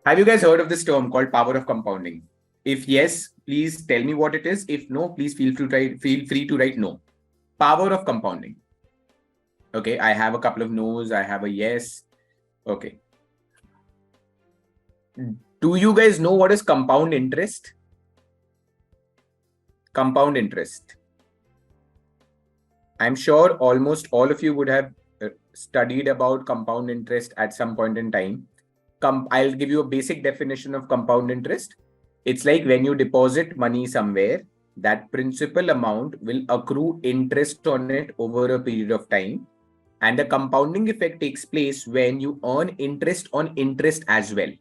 Have you guys heard of this term called power of compounding? If yes, please tell me what it is. If no, please feel free to write no. Power of compounding. Okay, I have a couple of no's. I have a yes. Okay. Do you guys know what is compound interest? Compound interest. I'm sure almost all of you would have studied about compound interest at some point in time. I'll give you a basic definition of compound interest. It's like when you deposit money somewhere, that principal amount will accrue interest on it over a period of time. And the compounding effect takes place when you earn interest on interest as well.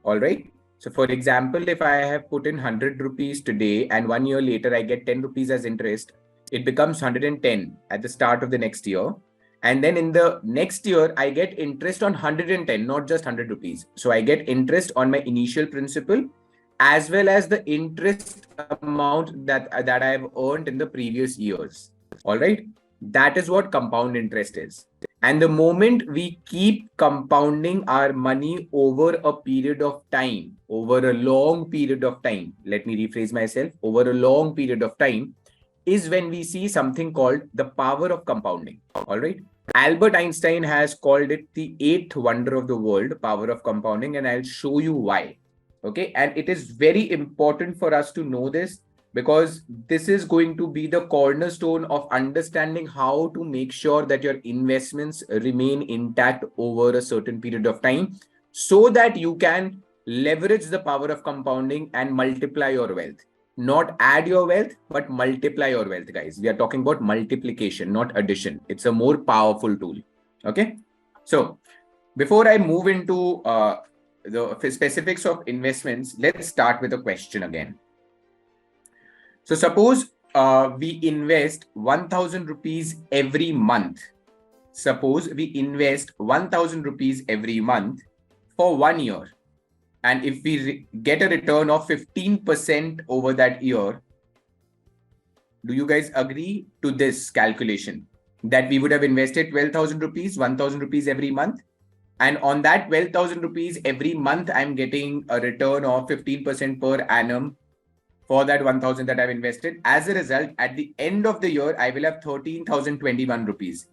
All right. So for example, if I have put in 100 rupees today and 1 year later I get 10 rupees as interest, it becomes 110 at the start of the next year. And then in the next year, I get interest on 110, not just 100 rupees. So I get interest on my initial principal as well as the interest amount that I have earned in the previous years. All right. That is what compound interest is. And the moment we keep compounding our money over a period of time, over a long period of time, let me rephrase myself, over a long period of time, is when we see something called the power of compounding. All right. Albert Einstein has called it the eighth wonder of the world, power of compounding, and I'll show you why. Okay. And it is very important for us to know this because this is going to be the cornerstone of understanding how to make sure that your investments remain intact over a certain period of time so that you can leverage the power of compounding and multiply your wealth. Not add your wealth, but multiply your wealth, guys. We are talking about multiplication, not addition. It's a more powerful tool. Okay. So before I move into the specifics of investments, let's start with a question again. So suppose we invest 1,000 rupees every month. Suppose we invest 1,000 rupees every month for 1 year. And if we get a return of 15% over that year, do you guys agree to this calculation that we would have invested 12,000 rupees, 1,000 rupees every month? And on that 12,000 rupees every month, I'm getting a return of 15% per annum for that 1,000 that I've invested. As a result, at the end of the year, I will have 13,021 rupees.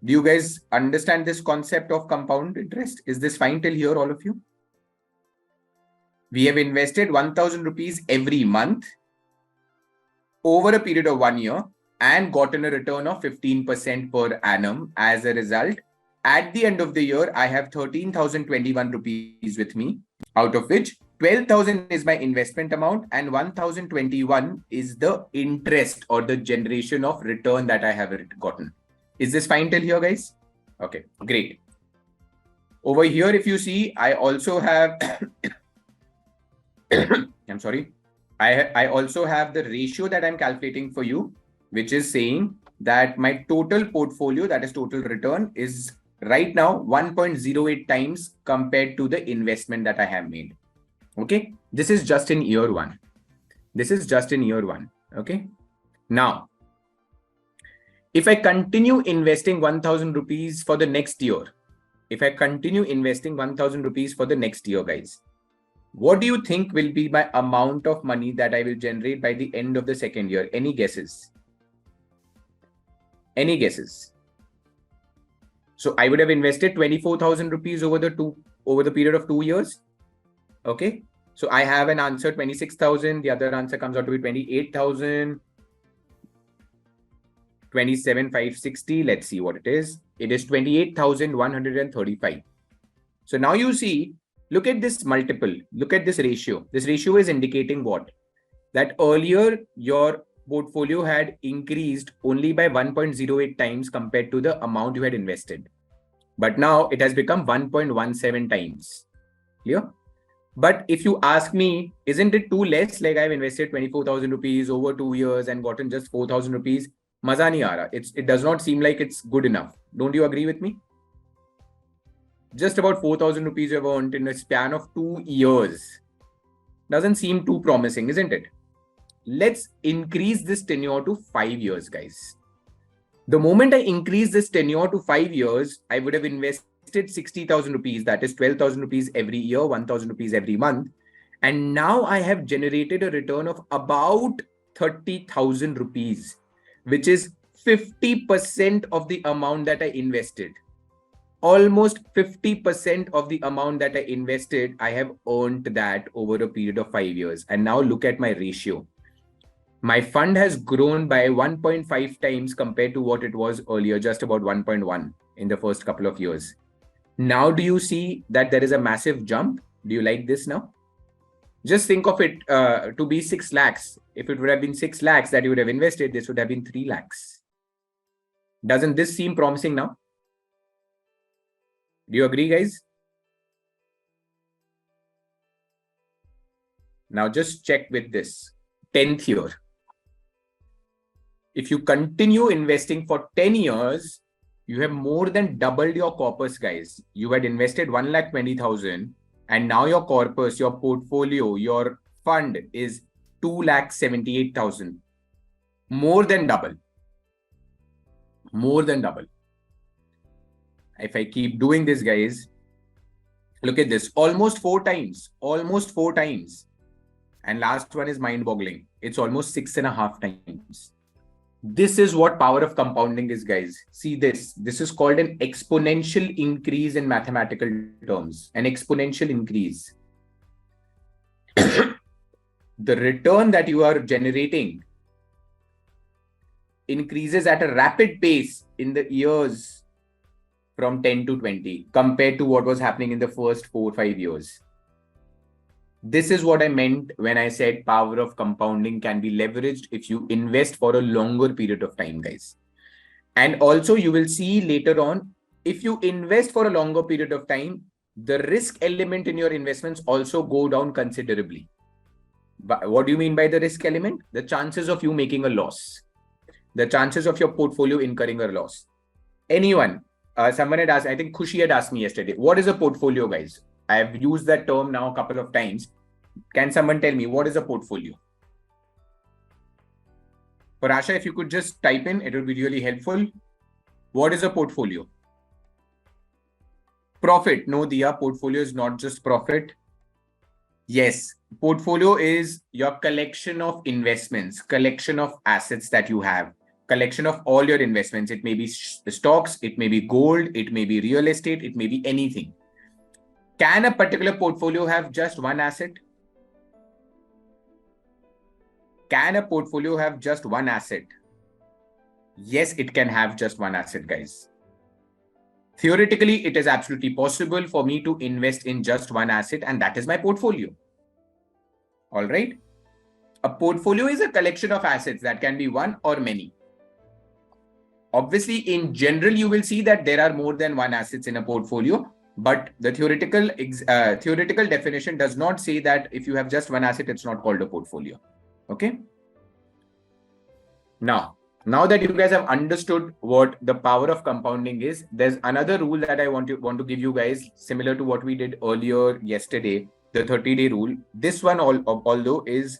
Do you guys understand this concept of compound interest? Is this fine till here, all of you? We have invested 1,000 rupees every month over a period of 1 year and gotten a return of 15% per annum. As a result, at the end of the year, I have 13,021 rupees with me, out of which 12,000 is my investment amount and 1,021 is the interest or the generation of return that I have gotten. Is this fine till here, guys? Okay, great. Over here, if you see, I also have I'm sorry. I also have the ratio that I'm calculating for you, which is saying that my total portfolio, that is total return, is right now 1.08 times compared to the investment that I have made. Okay. This is just in year one. This is just in year one. Okay. Now, if I continue investing 1,000 rupees for the next year, if I continue investing 1,000 rupees for the next year, guys, what do you think will be my amount of money that I will generate by the end of the second year? Any guesses? Any guesses? So I would have invested 24,000 rupees over the period of 2 years. Okay. So I have an answer 26,000. The other answer comes out to be 28,000. 27,560. Let's see what it is. It is 28,135. So now you see, look at this multiple, look at this ratio. This ratio is indicating what? That earlier your portfolio had increased only by 1.08 times compared to the amount you had invested. But now it has become 1.17 times. Clear? But if you ask me, isn't it too less? Like I've invested 24,000 rupees over 2 years and gotten just 4,000 rupees. Maza nahi aa raha. It does not seem like it's good enough. Don't you agree with me? Just about 4,000 rupees you have earned in a span of 2 years. Doesn't seem too promising, isn't it? Let's increase this tenure to 5 years, guys. The moment I increase this tenure to 5 years, I would have invested 60,000 rupees, that is 12,000 rupees every year, 1,000 rupees every month. And now I have generated a return of about 30,000 rupees, which is 50% of the amount that I invested. Almost 50% of the amount that I invested, I have earned that over a period of 5 years. And now look at my ratio. My fund has grown by 1.5 times compared to what it was earlier, just about 1.1 in the first couple of years. Now, do you see that there is a massive jump? Do you like this now? Just think of it to be 6 lakhs. If it would have been 6 lakhs that you would have invested, this would have been 3 lakhs. Doesn't this seem promising now? Do you agree, guys? Now just check with this 10th year. If you continue investing for 10 years, you have more than doubled your corpus, guys. You had invested 1,20,000 and now your corpus, your portfolio, your fund is 2,78,000. More than double. More than double. If I keep doing this, guys, look at this. Almost 4 times. Almost 4 times. And last one is mind-boggling. It's almost 6.5 times. This is what power of compounding is, guys. See this. This is called an exponential increase in mathematical terms. An exponential increase. The return that you are generating increases at a rapid pace in the years from 10 to 20 compared to what was happening in the first 4-5 years. This is what I meant when I said power of compounding can be leveraged if you invest for a longer period of time, guys. And also you will see later on, if you invest for a longer period of time, the risk element in your investments also go down considerably. But what do you mean by the risk element? The chances of you making a loss. The chances of your portfolio incurring a loss. Anyone, someone had asked, I think Khushi had asked me yesterday, what is a portfolio, guys? I have used that term now a couple of times. Can someone tell me what is a portfolio? For Asha, if you could just type in, it would be really helpful. What is a portfolio? Profit. No, Diya, portfolio is not just profit. Yes, portfolio is your collection of investments, collection of assets that you have, collection of all your investments. It may be stocks, it may be gold, it may be real estate, it may be anything. Can a particular portfolio have just one asset? Can a portfolio have just one asset? Yes, it can have just one asset, guys. Theoretically, it is absolutely possible for me to invest in just one asset, and that is my portfolio. All right. A portfolio is a collection of assets that can be one or many. Obviously, in general, you will see that there are more than one assets in a portfolio, but the theoretical definition does not say that if you have just one asset, it's not called a portfolio. Okay. Now that you guys have understood what the power of compounding is, there's another rule that I want to give you guys, similar to what we did earlier yesterday, the 30-day rule. This one, although is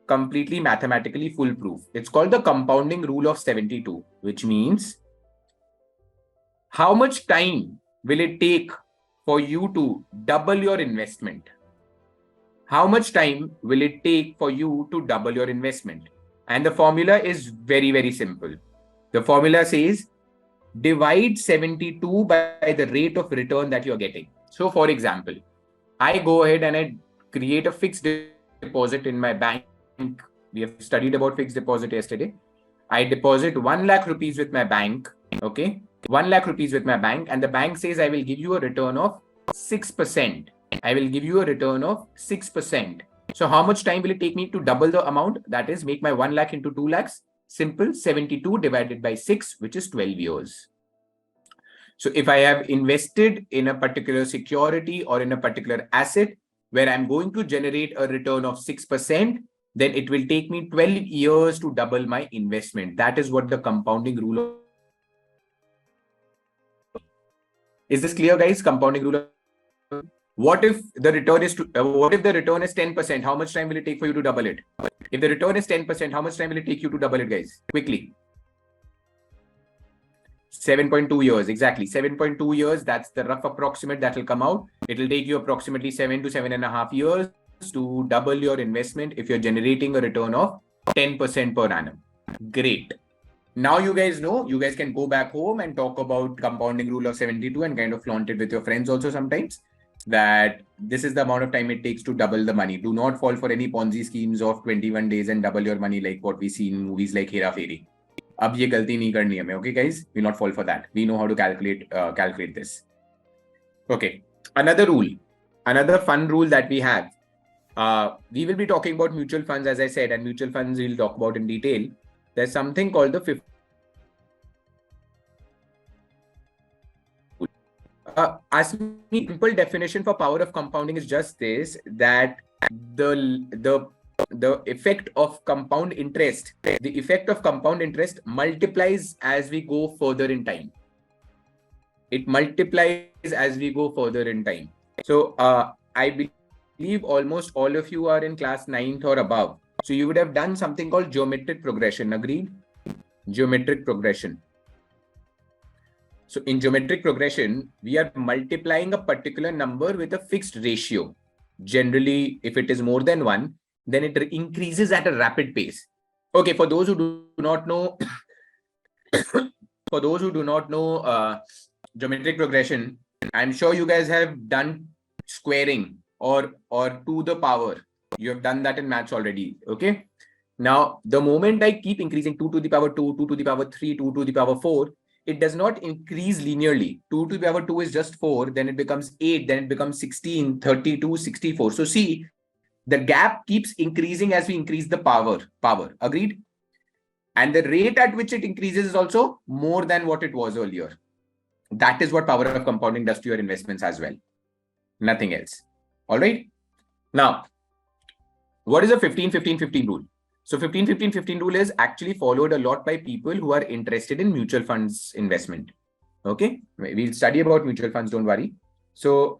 completely mathematically foolproof. It's called the compounding rule of 72, which means how much time will it take for you to double your investment? How much time will it take for you to double your investment? And the formula is very, very simple. The formula says divide 72 by the rate of return that you're getting. So for example, I go ahead and I create a fixed deposit in my bank. We have studied about fixed deposit yesterday. I deposit 1 lakh rupees with my bank. Okay. 1 lakh rupees with my bank. And the bank says, I will give you a return of 6%. I will give you a return of 6%. So how much time will it take me to double the amount? That is, make my 1 lakh into 2 lakhs. Simple, 72 divided by 6, which is 12 years. So if I have invested in a particular security or in a particular asset where I'm going to generate a return of 6%, then it will take me 12 years to double my investment. That is what the compounding rule is. This clear, guys? Compounding rule. What if the return is 10%? How much time will it take for you to double it? If the return is 10%, how much time will it take you to double it, guys? Quickly. 7.2 years, exactly. 7.2 years, that's the rough approximate that will come out. It will take you approximately 7 to 7.5 years to double your investment if you're generating a return of 10% per annum. Great. Now you guys know, you guys can go back home and talk about compounding rule of 72 and kind of flaunt it with your friends also sometimes, that this is the amount of time it takes to double the money. Do not fall for any Ponzi schemes of 21 days and double your money like what we see in movies like Hera Fairy. अब ये गलती नहीं करनी हमें, okay guys? We not fall for that. We know how to calculate this. Okay, another rule, another fun rule that we have. We will be talking about mutual funds, as I said, and mutual funds we'll talk about in detail. There's something called the as me simple definition for power of compounding is just this, that the effect of compound interest, the effect of compound interest multiplies as we go further in time. It multiplies as we go further in time. So I believe almost all of you are in class 9th or above. So you would have done something called geometric progression. Agreed? Geometric progression. So in geometric progression, we are multiplying a particular number with a fixed ratio. Generally, if it is more than 1, then it increases at a rapid pace. Okay, for those who do not know, geometric progression, I'm sure you guys have done squaring or to the power. You have done that in maths already. Okay. Now, the moment I keep increasing 2 to the power 2, 2 to the power 3, 2 to the power 4, it does not increase linearly. 2 to the power 2 is just 4, then it becomes 8, then it becomes 16, 32, 64. So see, the gap keeps increasing as we increase the power. Agreed? And the rate at which it increases is also more than what it was earlier. That is what power of compounding does to your investments as well. Nothing else. All right. Now, what is a 15-15-15 rule? So 15-15-15 rule is actually followed a lot by people who are interested in mutual funds investment. Okay. We'll study about mutual funds. Don't worry. So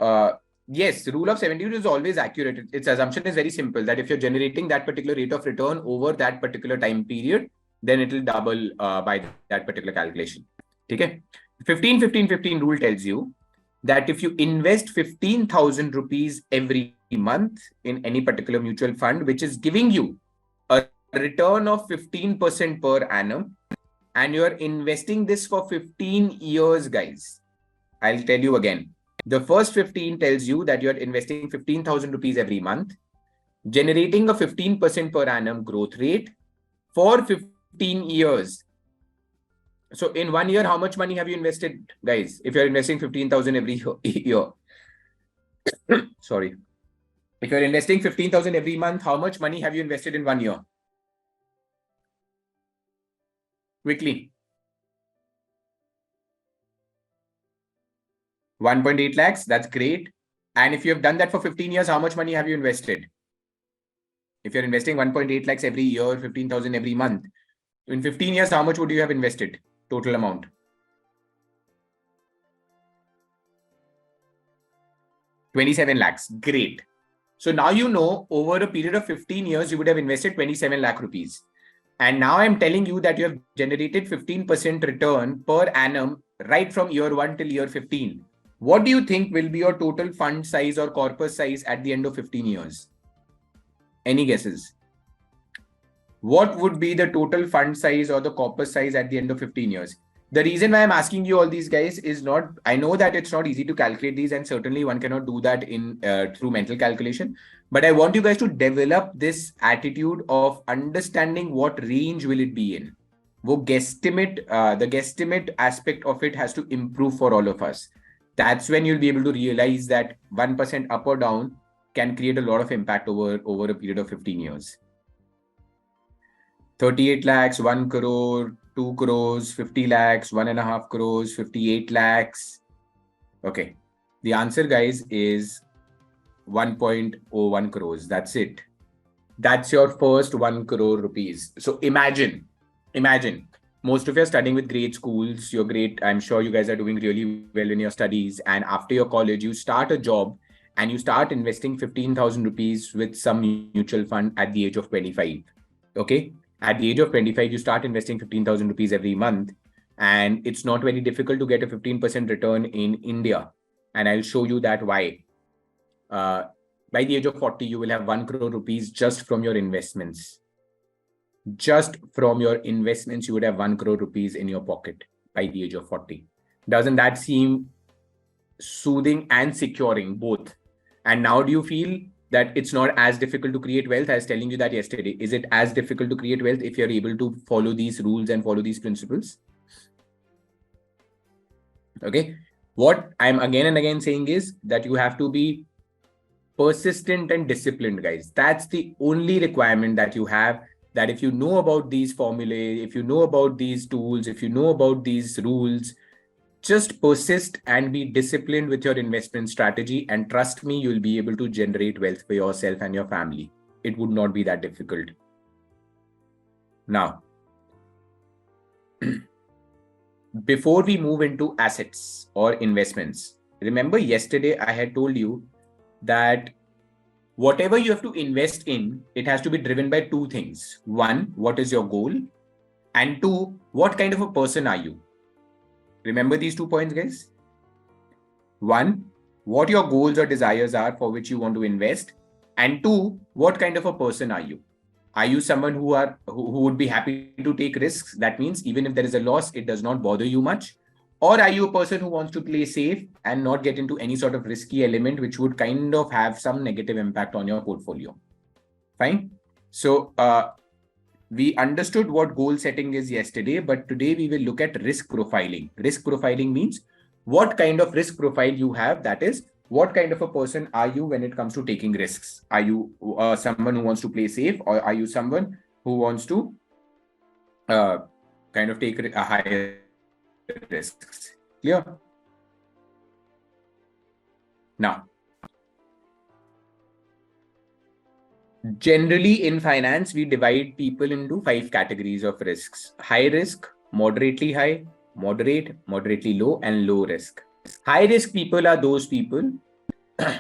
yes, the rule of 72 is always accurate. Its assumption is very simple, that if you're generating that particular rate of return over that particular time period, then it will double by that particular calculation. Okay. 15-15-15 rule tells you that if you invest 15,000 rupees every month in any particular mutual fund, which is giving you a return of 15% per annum, and you're investing this for 15 years, guys. I'll tell you again. The first 15 tells you that you're investing 15,000 rupees every month, generating a 15% per annum growth rate for 15 years. So in 1 year, how much money have you invested, guys? If you're investing 15,000 every year. Sorry. If you're investing 15,000 every month, how much money have you invested in 1 year? Quickly. 1.8 lakhs. That's great. And if you have done that for 15 years, how much money have you invested? If you're investing 1.8 lakhs every year, 15,000 every month, in 15 years, how much would you have invested? Total amount. 27 lakhs. Great. So now you know over a period of 15 years, you would have invested 27 lakh rupees. And now I'm telling you that you have generated 15% return per annum right from year 1 till year 15. What do you think will be your total fund size or corpus size at the end of 15 years? Any guesses? What would be the total fund size or the corpus size at the end of 15 years? The reason why I'm asking you all these, guys, is not, I know that it's not easy to calculate these, and certainly one cannot do that in through mental calculation. But I want you guys to develop this attitude of understanding what range will it be in. The guesstimate aspect of it has to improve for all of us. That's when you'll be able to realize that 1% up or down can create a lot of impact over a period of 15 years. 38 lakhs, 1 crore, 2 crores, 50 lakhs, 1.5 crores, 58 lakhs. Okay. The answer, guys, is 1.01 crores. That's it. That's your first 1 crore rupees. So imagine, most of you are studying with great schools. You're great. I'm sure you guys are doing really well in your studies. And after your college, you start a job and you start investing 15,000 rupees with some mutual fund at the age of 25. Okay. At the age of 25, you start investing 15,000 rupees every month. And it's not very difficult to get a 15% return in India. And I'll show you that why. By the age of 40, you will have 1 crore rupees just from your investments. Just from your investments, you would have 1 crore rupees in your pocket by the age of 40. Doesn't that seem soothing and securing both? And now do you feel that it's not as difficult to create wealth? I was telling you that yesterday. Is it as difficult to create wealth if you're able to follow these rules and follow these principles? Okay. What I'm again and again saying is that you have to be persistent and disciplined, guys. That's the only requirement that you have. That if you know about these formulae, if you know about these tools, if you know about these rules, just persist and be disciplined with your investment strategy. And trust me, you'll be able to generate wealth for yourself and your family. It would not be that difficult. Now, before we move into assets or investments, remember yesterday I had told you that whatever you have to invest in, it has to be driven by two things. One, what is your goal? And two, what kind of a person are you? Remember these 2 points, guys? One, what your goals or desires are for which you want to invest. And two, what kind of a person are you? Are you someone who would be happy to take risks? That means even if there is a loss, it does not bother you much. Or are you a person who wants to play safe and not get into any sort of risky element, which would kind of have some negative impact on your portfolio? Fine. So we understood what goal setting is yesterday, but today we will look at risk profiling. Risk profiling means what kind of risk profile you have. That is, what kind of a person are you when it comes to taking risks? Are you someone who wants to play safe, or are you someone who wants to kind of take a higher risks? Clear? Now, generally in finance, we divide people into 5 categories of risks: high risk, moderately high, moderate, moderately low, and low risk. High risk people are those people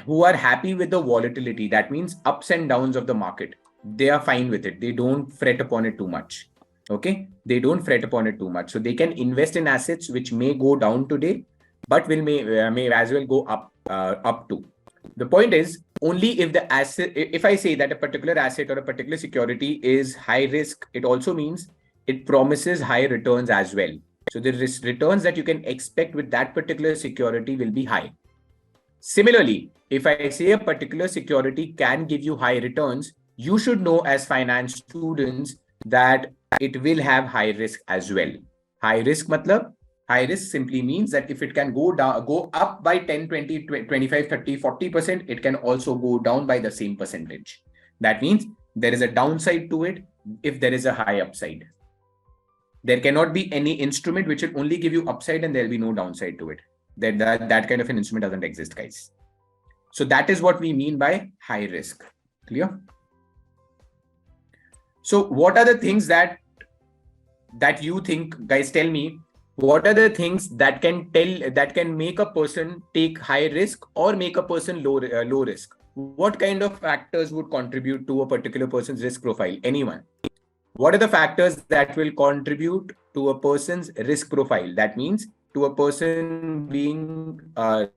who are happy with the volatility. That means ups and downs of the market. They are fine with it. They don't fret upon it too much. Okay. They don't fret upon it too much. So they can invest in assets which may go down today, but may as well go up too. The point is, only if the asset, if I say that a particular asset or a particular security is high risk, it also means it promises high returns as well. So the returns that you can expect with that particular security will be high. Similarly, if I say a particular security can give you high returns, you should know as finance students that it will have high risk as well. High risk matlab, high risk simply means that if it can go down, go up by 10, 20, 25, 30, 40%, it can also go down by the same percentage. That means there is a downside to it if there is a high upside. There cannot be any instrument which will only give you upside and there will be no downside to it. That kind of an instrument doesn't exist, guys. So that is what we mean by high risk. Clear? So what are the things that you think, guys? Tell me, what are the things that can make a person take high risk or make a person low risk? What kind of factors would contribute to a particular person's risk profile? Anyone? What are the factors that will contribute to a person's risk profile? That means to a person being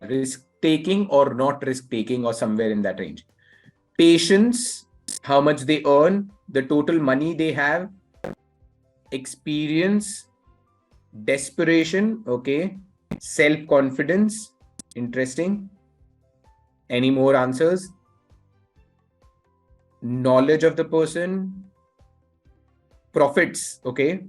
risk-taking or not risk-taking or somewhere in that range. Patience, how much they earn, the total money they have, experience, desperation, okay, self-confidence, interesting. Any more answers? Knowledge of the person, profits, okay.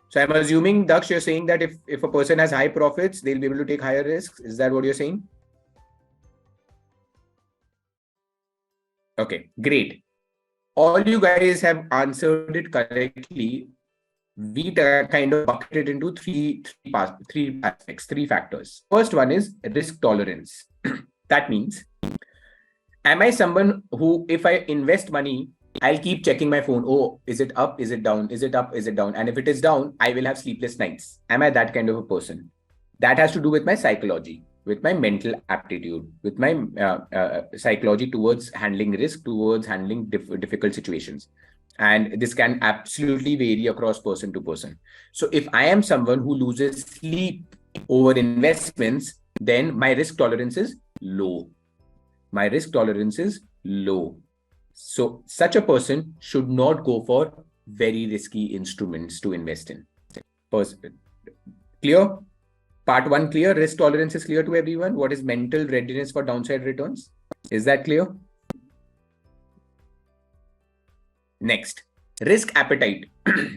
So I'm assuming, Daksh, you're saying that if a person has high profits, they'll be able to take higher risks. Is that what you're saying? Okay, great. All you guys have answered it correctly. We kind of bucket it into three aspects, 3 factors. First one is risk tolerance. That means, am I someone who, if I invest money, I'll keep checking my phone. Oh, is it up? Is it down? Is it up? Is it down? And if it is down, I will have sleepless nights. Am I that kind of a person? That has to do with my psychology, with my mental aptitude, with my psychology towards handling risk, towards handling difficult situations. And this can absolutely vary across person to person. So if I am someone who loses sleep over investments, then my risk tolerance is low. My risk tolerance is low. So such a person should not go for very risky instruments to invest in. Clear? Part one clear? Risk tolerance is clear to everyone? What is mental readiness for downside returns? Is that clear? Next, risk appetite.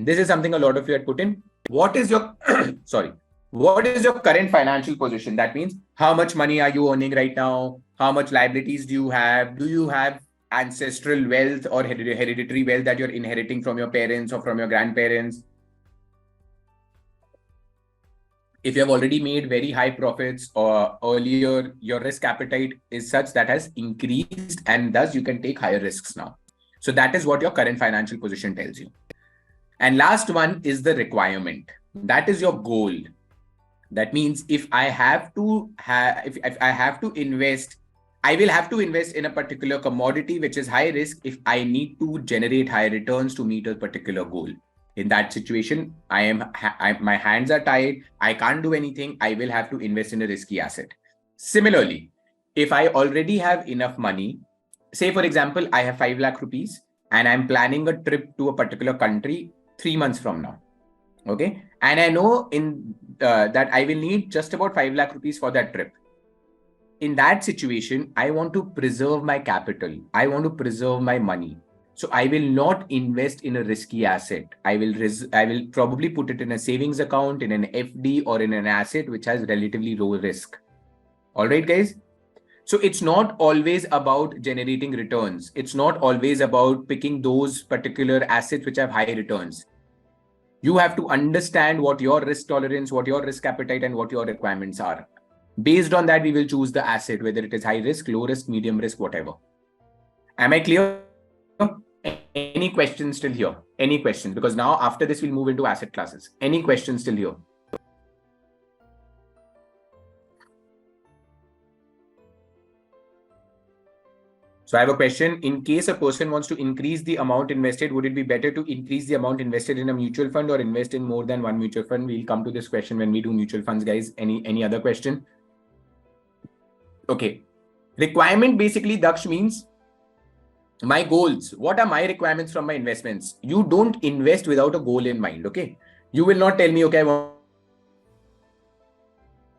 This is something a lot of you had put in. What is your what is your current financial position? That means how much money are you earning right now? How much liabilities do you have? Do you have ancestral wealth or hereditary wealth that you're inheriting from your parents or from your grandparents? If you have already made very high profits or earlier, your risk appetite is such that has increased, and thus you can take higher risks now. So that is what your current financial position tells you. And last one is the requirement. That is your goal. That means if I have to if I have to invest, I will have to invest in a particular commodity which is high risk if I need to generate high returns to meet a particular goal. In that situation, my hands are tied. I can't do anything. I will have to invest in a risky asset. Similarly, if I already have enough money, say for example, I have 5 lakh rupees and I'm planning a trip to a particular country 3 months from now. Okay. And I know that I will need just about 5 lakh rupees for that trip. In that situation, I want to preserve my capital. I want to preserve my money. So I will not invest in a risky asset. I will probably put it in a savings account, in an FD, or in an asset which has relatively low risk. All right, guys. So it's not always about generating returns. It's not always about picking those particular assets which have high returns. You have to understand what your risk tolerance, what your risk appetite, and what your requirements are. Based on that, we will choose the asset, whether it is high risk, low risk, medium risk, whatever. Am I clear? Any questions still here? Any questions? Because now after this, we'll move into asset classes. Any questions still here? So I have a question. In case a person wants to increase the amount invested, would it be better to increase the amount invested in a mutual fund or invest in more than one mutual fund? We'll come to this question when we do mutual funds, guys. Any other question? Okay. Requirement basically, Daksh, means my goals. What are my requirements from my investments? You don't invest without a goal in mind. Okay. You will not tell me, okay, I want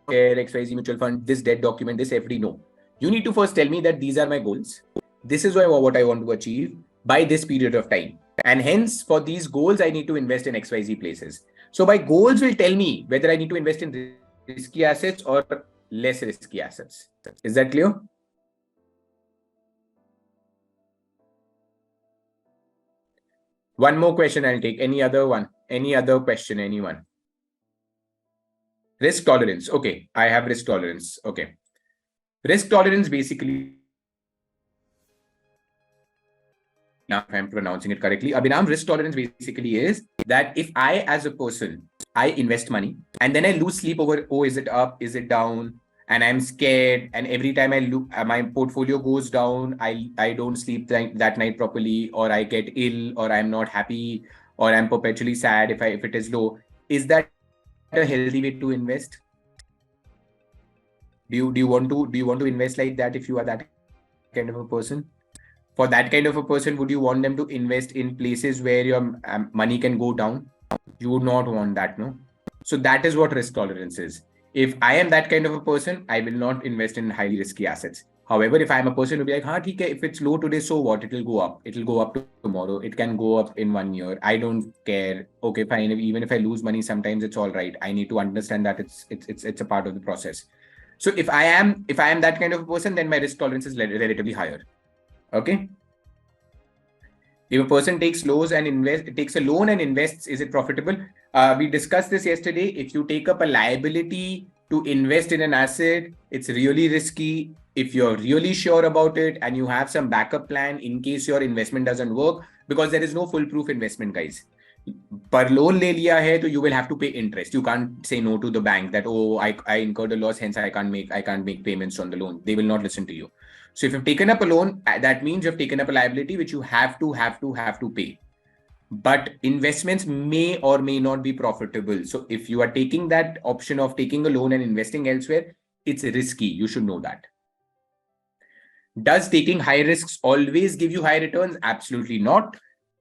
XYZ mutual fund, this debt document, this FD. No. You need to first tell me that these are my goals. This is what I want to achieve by this period of time. And hence, for these goals, I need to invest in XYZ places. So my goals will tell me whether I need to invest in risky assets or less risky assets. Is that clear? One more question I'll take. Any other one? Any other question? Anyone? Risk tolerance. Okay. I have risk tolerance. Okay. Risk tolerance basically, now if I'm pronouncing it correctly, Abhinam, risk tolerance basically is that if I, as a person, I invest money and then I lose sleep over, oh, is it up? Is it down? And I'm scared. And every time I look, my portfolio goes down, I don't sleep that night properly, or I get ill, or I'm not happy, or I'm perpetually sad if it is low. Is that a healthy way to invest? Do you want to invest like that if you are that kind of a person? For that kind of a person, would you want them to invest in places where your money can go down? You would not want that, no? So that is what risk tolerance is. If I am that kind of a person, I will not invest in highly risky assets. However, if I'm a person who be like, if it's low today, so what? It'll go up. It'll go up tomorrow. It can go up in 1 year. I don't care. Okay, fine. Even if I lose money, sometimes it's all right. I need to understand that it's a part of the process. So if I am that kind of a person, then my risk tolerance is relatively higher. Okay. If a person takes a loan and invests, is it profitable? We discussed this yesterday. If you take up a liability to invest in an asset, it's really risky. If you're really sure about it and you have some backup plan in case your investment doesn't work, because there is no foolproof investment, guys. Per loan le liya hai, so you will have to pay interest. You can't say no to the bank that, oh, I incurred a loss, hence I can't make payments on the loan. They will not listen to you. So if you've taken up a loan, that means you've taken up a liability which you have to pay. but investments may or may not be profitable. So if you are taking that option of taking a loan and investing elsewhere, it's risky. You should know that. Does taking high risks always give you high returns? Absolutely not.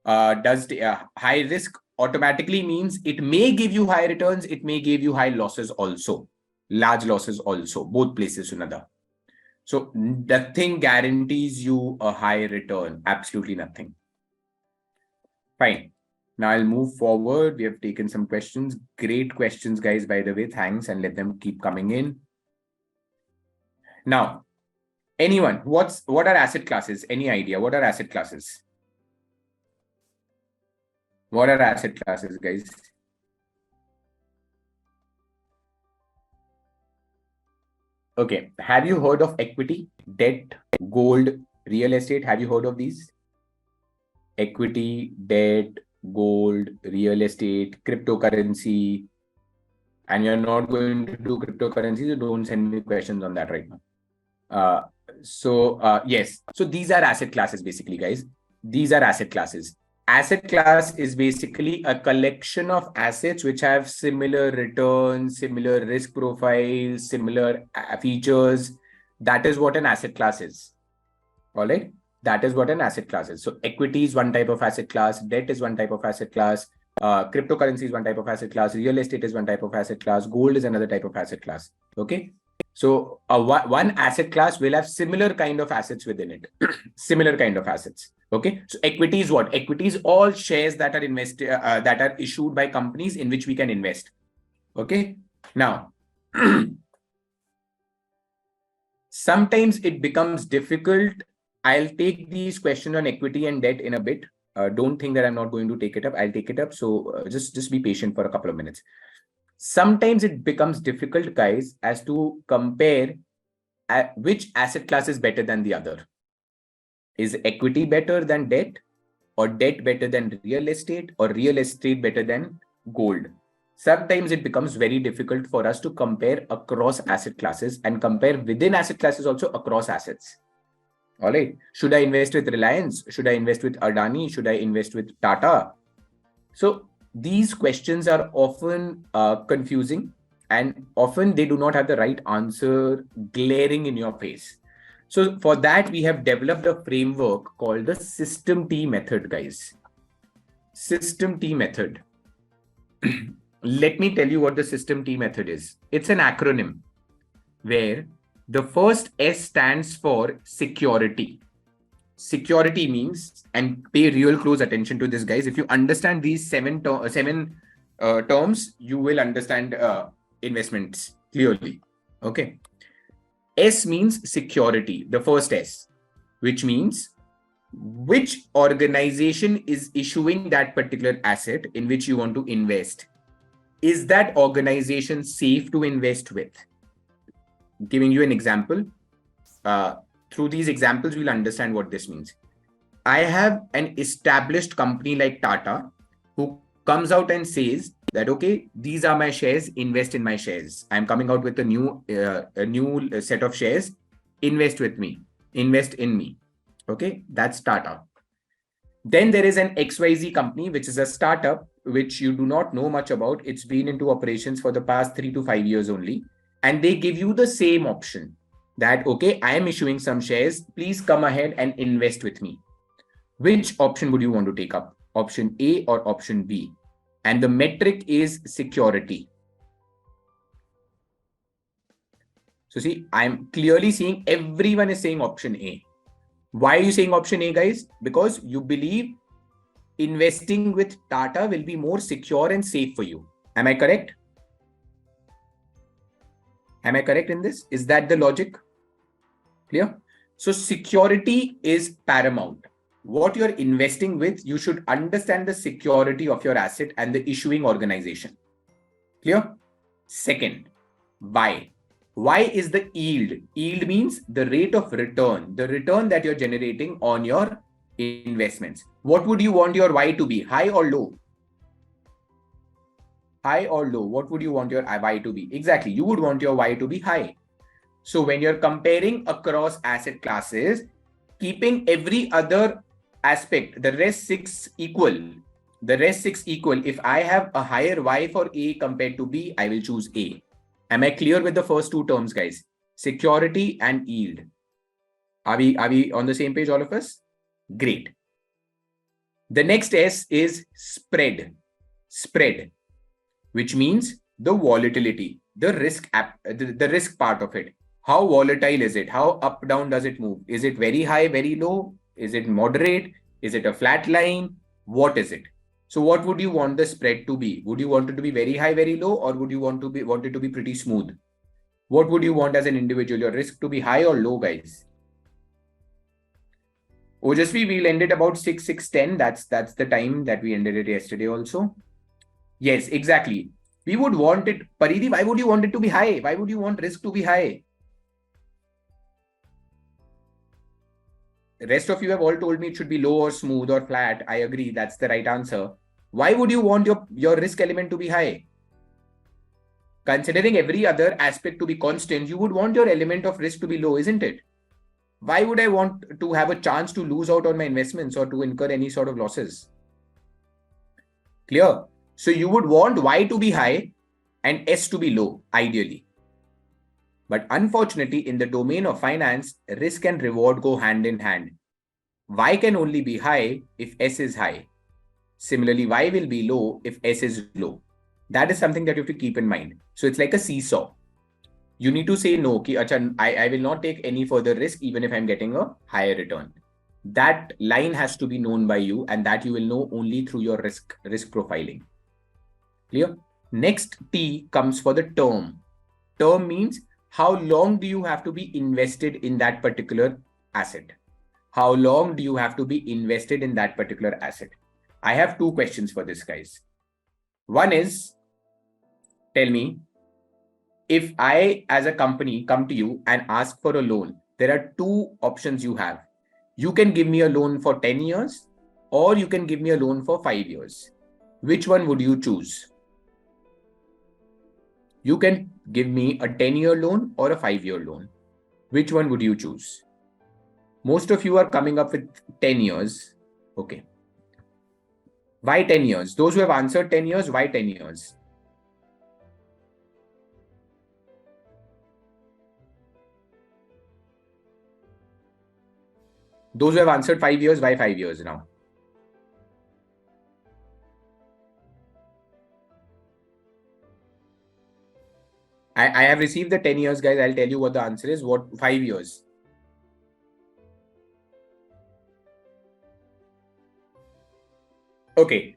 Does high risk automatically means it may give you high returns? It may give you high losses also, large losses also, both places another. So nothing guarantees you a high return. Absolutely nothing. Fine. Now I'll move forward. We have taken some questions. Great questions, guys, by the way. Thanks, and let them keep coming in. Now, anyone, what are asset classes? Any idea? What are asset classes? What are asset classes, guys? Okay. Have you heard of equity, debt, gold, real estate? Have you heard of these? Equity, debt, gold, real estate, cryptocurrency. And you're not going to do cryptocurrency, so don't send me questions on that right now. Yes. So these are asset classes, basically, guys. These are asset classes. Asset class is basically a collection of assets which have similar returns, similar risk profiles, similar features. That is what an asset class is. All right. That is what an asset class is. So equity is one type of asset class. Debt is one type of asset class. Cryptocurrency is one type of asset class. Real estate is one type of asset class. Gold is another type of asset class. Okay. So one asset class will have similar kind of assets within it. Similar kind of assets. Okay. So equity is what? Equity is all shares that are invested, that are issued by companies in which we can invest. Okay. Now, sometimes it becomes difficult. I'll take these questions on equity and debt in a bit. Don't think that I'm not going to take it up. I'll take it up. So just be patient for a couple of minutes. Sometimes it becomes difficult, guys, as to compare which asset class is better than the other. Is equity better than debt, or debt better than real estate, or real estate better than gold? Sometimes it becomes very difficult for us to compare across asset classes and compare within asset classes also across assets. All right. Should I invest with Reliance? Should I invest with Adani? Should I invest with Tata? So these questions are often confusing, and often they do not have the right answer glaring in your face. So for that, we have developed a framework called the System T method, guys. System T method. Let me tell you what the System T method is. It's an acronym where the first S stands for security. Security means, and pay real close attention to this, guys. If you understand these seven terms, you will understand investments clearly. Okay. S means security, the first S, which means which organization is issuing that particular asset in which you want to invest. Is that organization safe to invest with? Giving you an example. Through these examples, we'll understand what this means. I have an established company like Tata who comes out and says that, okay, these are my shares, invest in my shares. I'm coming out with a new set of shares, invest with me, invest in me. Okay, that's Tata. Then there is an XYZ company, which is a startup, which you do not know much about. It's been into operations for the past 3 to 5 years only. And they give you the same option that, okay, I am issuing some shares. Please come ahead and invest with me. Which option would you want to take up? Option A or option B? And the metric is security. So see, I'm clearly seeing everyone is saying option A. Why are you saying option A, guys? Because you believe investing with Tata will be more secure and safe for you. Am I correct? Am I correct in this? Is that the logic? Clear? So security is paramount. What you're investing with, you should understand the security of your asset and the issuing organization. Clear? Second, why? Why is the yield? Yield means the rate of return, the return that you're generating on your investments. What would you want your Y to be? High or low? High or low? What would you want your Y to be? Exactly. You would want your Y to be high. So when you're comparing across asset classes, keeping every other aspect, the rest 6 equal, The rest 6 equal. If I have a higher Y for A compared to B, I will choose A. Am I clear with the first two terms, guys? Security and yield. Are we on the same page, all of us? Great. The next S is spread. Spread, which means the volatility, the risk part of it. How volatile is it? How up down does it move? Is it very high, very low? Is it moderate? Is it a flat line? What is it? So what would you want the spread to be? Would you want it to be very high, very low, or would you want it to be pretty smooth? What would you want as an individual? Your risk to be high or low, guys? Ojasvi, we'll end it about 6:10. That's the time that we ended it yesterday also. Yes, exactly. We would want it. Paridhi, why would you want it to be high? Why would you want risk to be high? The rest of you have all told me it should be low or smooth or flat. I agree. That's the right answer. Why would you want your risk element to be high? Considering every other aspect to be constant, you would want your element of risk to be low, isn't it? Why would I want to have a chance to lose out on my investments or to incur any sort of losses? Clear? So you would want Y to be high and S to be low, ideally. But unfortunately, in the domain of finance, risk and reward go hand in hand. Y can only be high if S is high. Similarly, Y will be low if S is low. That is something that you have to keep in mind. So it's like a seesaw. You need to say no, ki, acha, I will not take any further risk even if I'm getting a higher return. That line has to be known by you, and that you will know only through your risk profiling. Clear? Next T comes for the term. Term means how long do you have to be invested in that particular asset? How long do you have to be invested in that particular asset? I have two questions for this, guys. One is, tell me, if I, as a company, come to you and ask for a loan, there are two options you have. You can give me a loan for 10 years, or you can give me a loan for 5 years. Which one would you choose? You can give me a 10-year loan or a 5-year loan. Which one would you choose? Most of you are coming up with 10 years. Okay. Why 10 years? Those who have answered 10 years, why 10 years? Those who have answered 5 years, why 5 years now? I have received the 10 years, guys. I'll tell you what the answer is. What 5 years? Okay.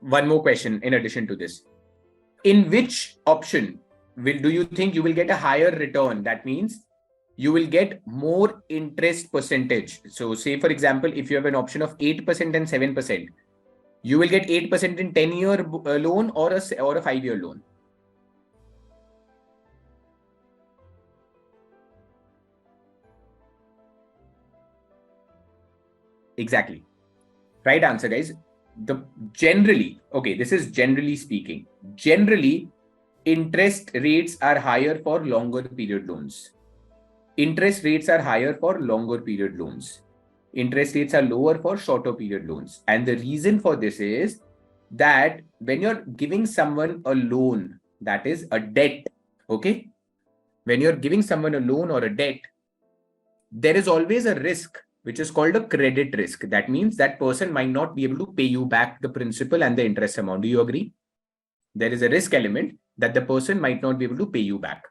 One more question in addition to this. In which option do you think you will get a higher return? That means you will get more interest percentage. So say, for example, if you have an option of 8% and 7%, you will get 8% in 10-year loan or a 5-year loan. Exactly. Right answer, guys. This is generally speaking. Generally, interest rates are higher for longer period loans. Interest rates are higher for longer period loans. Interest rates are lower for shorter period loans. And the reason for this is that when you're giving someone a loan, that is a debt, okay? When you're giving someone a loan or a debt, there is always a risk which is called a credit risk. That means that person might not be able to pay you back the principal and the interest amount. Do you agree? There is a risk element that the person might not be able to pay you back.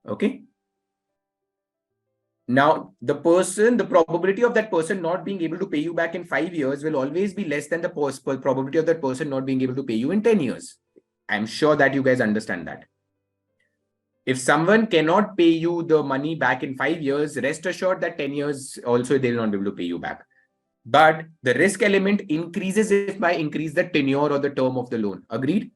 Okay. Now, the probability of that person not being able to pay you back in 5 years will always be less than the probability of that person not being able to pay you in 10 years. I'm sure that you guys understand that. If someone cannot pay you the money back in 5 years, rest assured that 10 years also they will not be able to pay you back. But the risk element increases if I increase the tenure or the term of the loan. Agreed?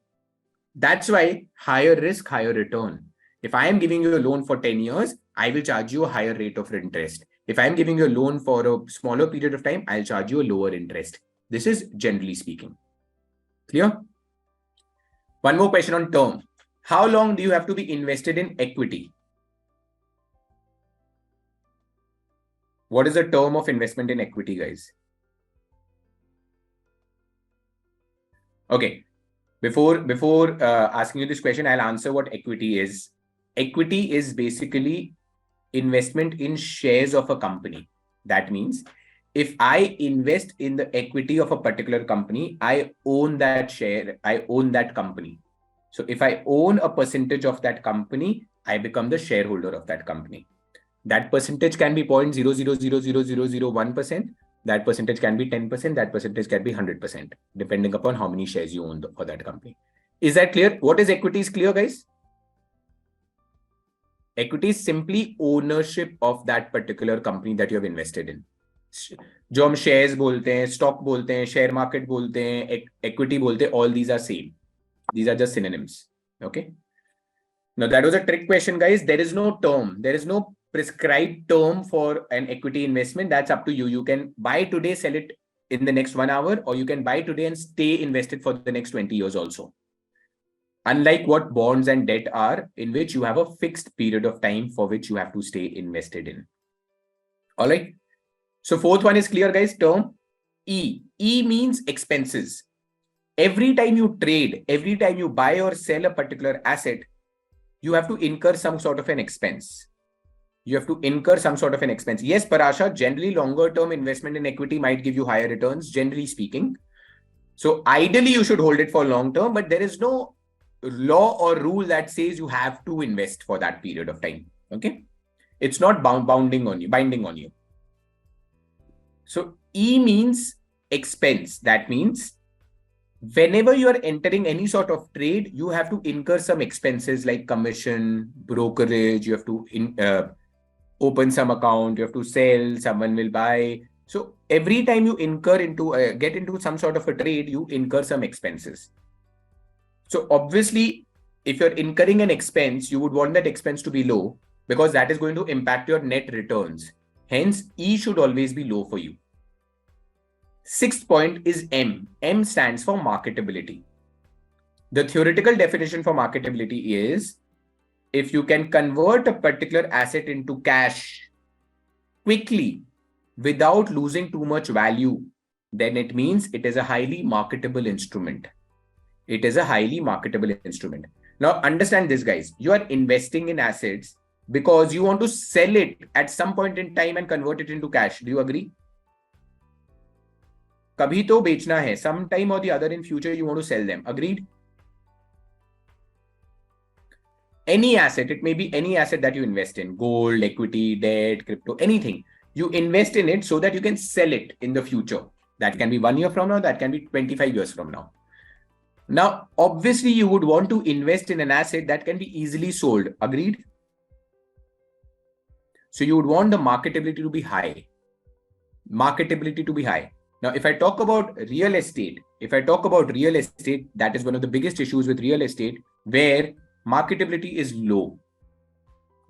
That's why higher risk, higher return. If I am giving you a loan for 10 years, I will charge you a higher rate of interest. If I'm giving you a loan for a smaller period of time, I'll charge you a lower interest. This is generally speaking. Clear? One more question on term. How long do you have to be invested in equity? What is the term of investment in equity, guys? Okay. Before asking you this question, I'll answer what equity is. Equity is basically investment in shares of a company. That means if I invest in the equity of a particular company, I own that share, I own that company. So if I own a percentage of that company, I become the shareholder of that company. That percentage can be 0.00000001%. That percentage can be 10%. That percentage can be 100%, depending upon how many shares you own for that company. Is that clear? What is equity is clear, guys? Equity is simply ownership of that particular company that you have invested in. जो हम shares बोलते हैं, stock बोलते हैं, share market बोलते हैं, equity बोलते हैं, all these are same. These are just synonyms. Okay. Now that was a trick question, guys. There is no term. There is no prescribed term for an equity investment. That's up to you. You can buy today, sell it in the next 1 hour, or you can buy today and stay invested for the next 20 years also. Unlike what bonds and debt are, in which you have a fixed period of time for which you have to stay invested in. All right. So fourth one is clear, guys. Term E. E means expenses. Every time you trade, every time you buy or sell a particular asset, you have to incur some sort of an expense. You have to incur some sort of an expense. Yes, Parasha, generally longer term investment in equity might give you higher returns, generally speaking. So ideally, you should hold it for long term, but there is no law or rule that says you have to invest for that period of time. Okay. It's not binding on you. So E means expense. That means whenever you are entering any sort of trade, you have to incur some expenses like commission, brokerage. You have to open some account. You have to sell. Someone will buy. So every time you incur into get into some sort of a trade, you incur some expenses. So obviously, if you're incurring an expense, you would want that expense to be low because that is going to impact your net returns. Hence, E should always be low for you. Sixth point is M. M stands for marketability. The theoretical definition for marketability is if you can convert a particular asset into cash quickly without losing too much value, then it means it is a highly marketable instrument. It is a highly marketable instrument. Now, understand this, guys. You are investing in assets because you want to sell it at some point in time and convert it into cash. Do you agree? कभी तो बेचना है. Sometime or the other in future, you want to sell them. Agreed? Any asset, it may be any asset that you invest in, gold, equity, debt, crypto, anything. You invest in it so that you can sell it in the future. That can be 1 year from now, that can be 25 years from now. Now, obviously, you would want to invest in an asset that can be easily sold. Agreed? So you would want the marketability to be high. Marketability to be high. Now, if I talk about real estate, that is one of the biggest issues with real estate, where marketability is low.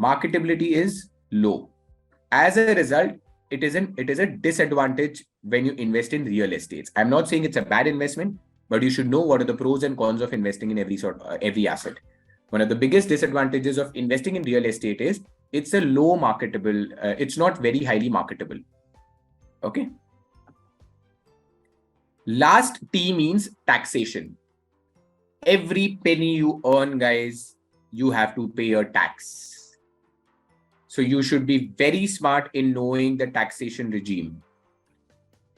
Marketability is low. As a result, it is a disadvantage when you invest in real estates. I'm not saying it's a bad investment, but you should know what are the pros and cons of investing in every asset. One of the biggest disadvantages of investing in real estate is it's a low marketable. It's not very highly marketable. Okay. Last T means taxation. Every penny you earn, guys, you have to pay a tax. So you should be very smart in knowing the taxation regime.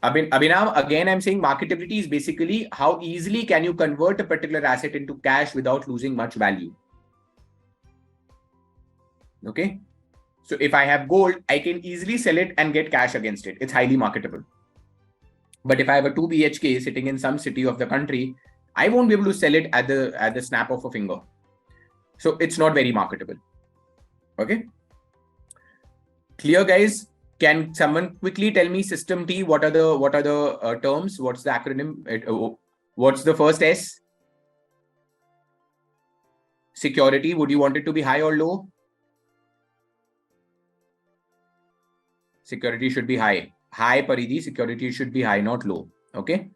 Abhinav, again, I'm saying marketability is basically how easily can you convert a particular asset into cash without losing much value. Okay. So if I have gold, I can easily sell it and get cash against it. It's highly marketable. But if I have a 2 BHK sitting in some city of the country, I won't be able to sell it at the snap of a finger. So it's not very marketable. Okay. Clear, guys? Can someone quickly tell me system T? What are the terms? What's the acronym? What's the first S? Security. Would you want it to be high or low? Security should be high. High, Paridhi. Security should be high, not low. Okay.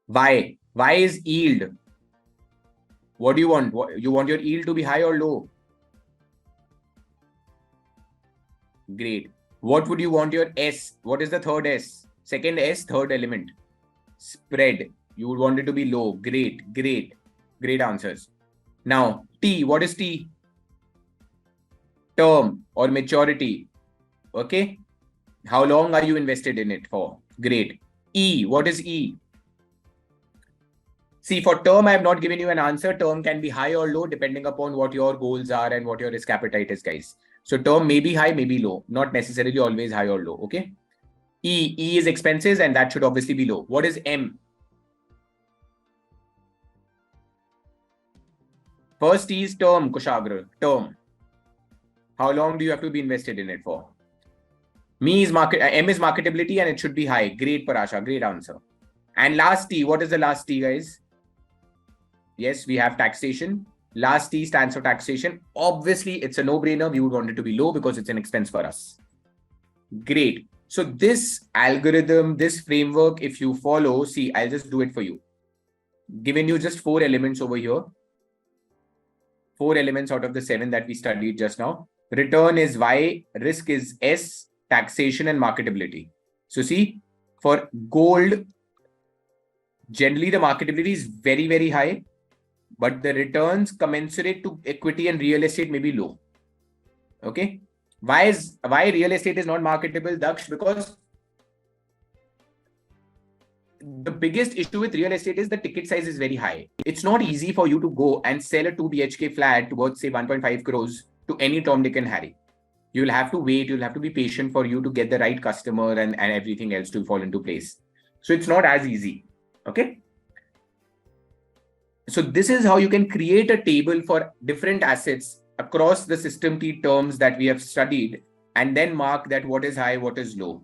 Y. Y is yield. What do you want? You want your yield to be high or low? Great. What would you want your S? What is the third S? Second S, third element. Spread. You would want it to be low. Great, great, great answers. Now, T, what is T? Term or maturity. Okay. How long are you invested in it for? Great. E, what is E? See, for term, I have not given you an answer. Term can be high or low depending upon what your goals are and what your risk appetite is, guys. So term may be high, may be low, not necessarily always high or low. Okay. E is expenses, and that should obviously be low. What is M? First T is term, Kushagra. Term. How long do you have to be invested in it for? M is marketability, and it should be high. Great, Parasha. Great answer. And last T, what is the last T, guys? Yes, we have taxation. Last T stands for taxation. Obviously, it's a no-brainer. We would want it to be low because it's an expense for us. Great. So this algorithm, this framework, if you follow, see, I'll just do it for you. Given you just 4 elements over here. 4 elements out of the 7 that we studied just now. Return is Y, risk is S, taxation and marketability. So see, for gold, generally the marketability is very, very high, but the returns commensurate to equity and real estate may be low. Okay. Why real estate is not marketable, Daksh? Because the biggest issue with real estate is the ticket size is very high. It's not easy for you to go and sell a 2 BHK flat worth say 1.5 crores to any Tom, Dick and Harry. You'll have to wait. You'll have to be patient for you to get the right customer and everything else to fall into place. So it's not as easy. Okay. So this is how you can create a table for different assets across the system T terms that we have studied, and then mark that what is high, what is low.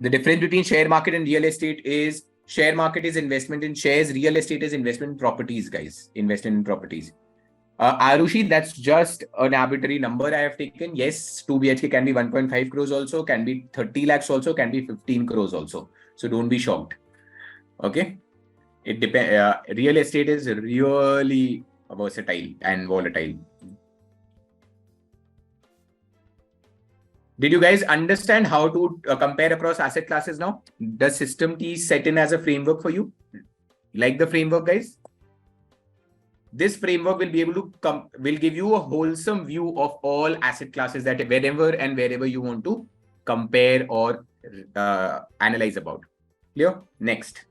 The difference between share market and real estate is share market is investment in shares, real estate is investment in properties, guys. Investment in properties. Arushi, that's just an arbitrary number I have taken. Yes, 2 BHK can be 1.5 crores also, can be 30 lakhs also, can be 15 crores also. So don't be shocked. Okay. It depends. Real estate is really versatile and volatile. Did you guys understand how to compare across asset classes now? Does System T set in as a framework for you? Like the framework, guys? This framework will be able to will give you a wholesome view of all asset classes that wherever you want to compare or analyze about. Clear? Next.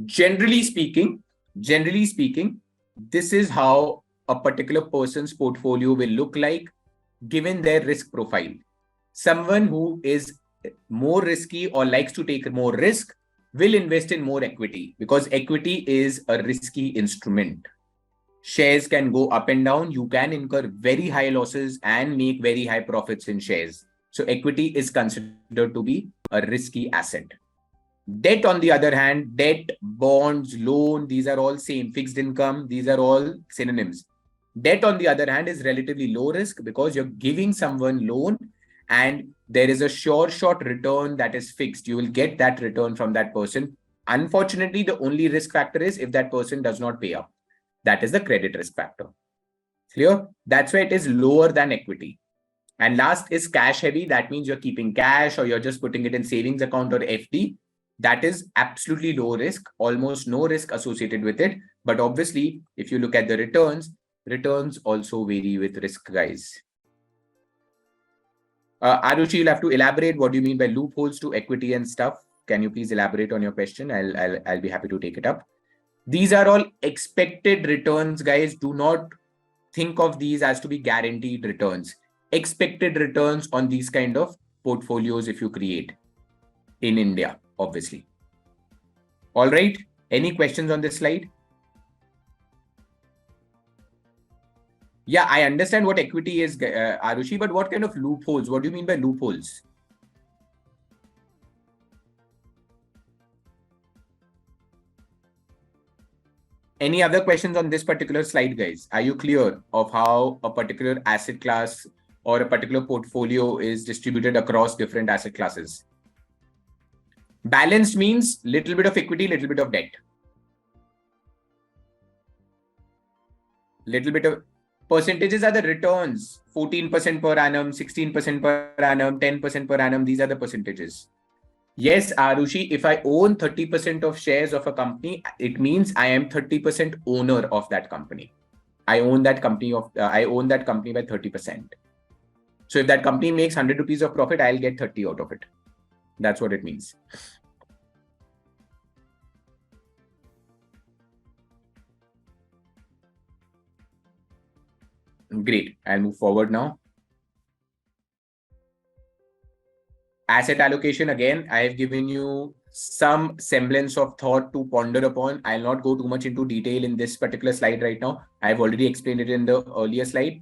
Generally speaking, this is how a particular person's portfolio will look like given their risk profile. Someone who is more risky or likes to take more risk will invest in more equity because equity is a risky instrument. Shares can go up and down. You can incur very high losses and make very high profits in shares. So equity is considered to be a risky asset. Debt, on the other hand, debt, bonds, loan, these are all same. Fixed income, these are all synonyms. Debt, on the other hand, is relatively low risk because you're giving someone loan and there is a short return that is fixed. You will get that return from that person. Unfortunately, the only risk factor is if that person does not pay up. That is the credit risk factor. Clear? That's why it is lower than equity. And last is cash heavy. That means you're keeping cash or you're just putting it in savings account or FD. That is absolutely low risk, almost no risk associated with it. But obviously, if you look at the returns also vary with risk, guys. Arushi, you'll have to elaborate. What do you mean by loopholes to equity and stuff? Can you please elaborate on your question? I'll be happy to take it up. These are all expected returns, guys. Do not think of these as to be guaranteed returns. Expected returns on these kind of portfolios if you create in India, obviously. All right. Any questions on this slide? Yeah, I understand what equity is, Arushi, but what kind of loopholes? What do you mean by loopholes? Any other questions on this particular slide, guys? Are you clear of how a particular asset class or a particular portfolio is distributed across different asset classes? Balanced means little bit of equity, little bit of debt. Little bit of percentages are the returns. 14% per annum, 16% per annum, 10% per annum. These are the percentages. Yes, Arushi, if I own 30% of shares of a company, it means I am 30% owner of that company. I own that company by 30%. So if that company makes 100 rupees of profit, I'll get 30 out of it. That's what it means. Great. I'll move forward now. Asset allocation, again, I have given you some semblance of thought to ponder upon. I'll not go too much into detail in this particular slide right now. I've already explained it in the earlier slide.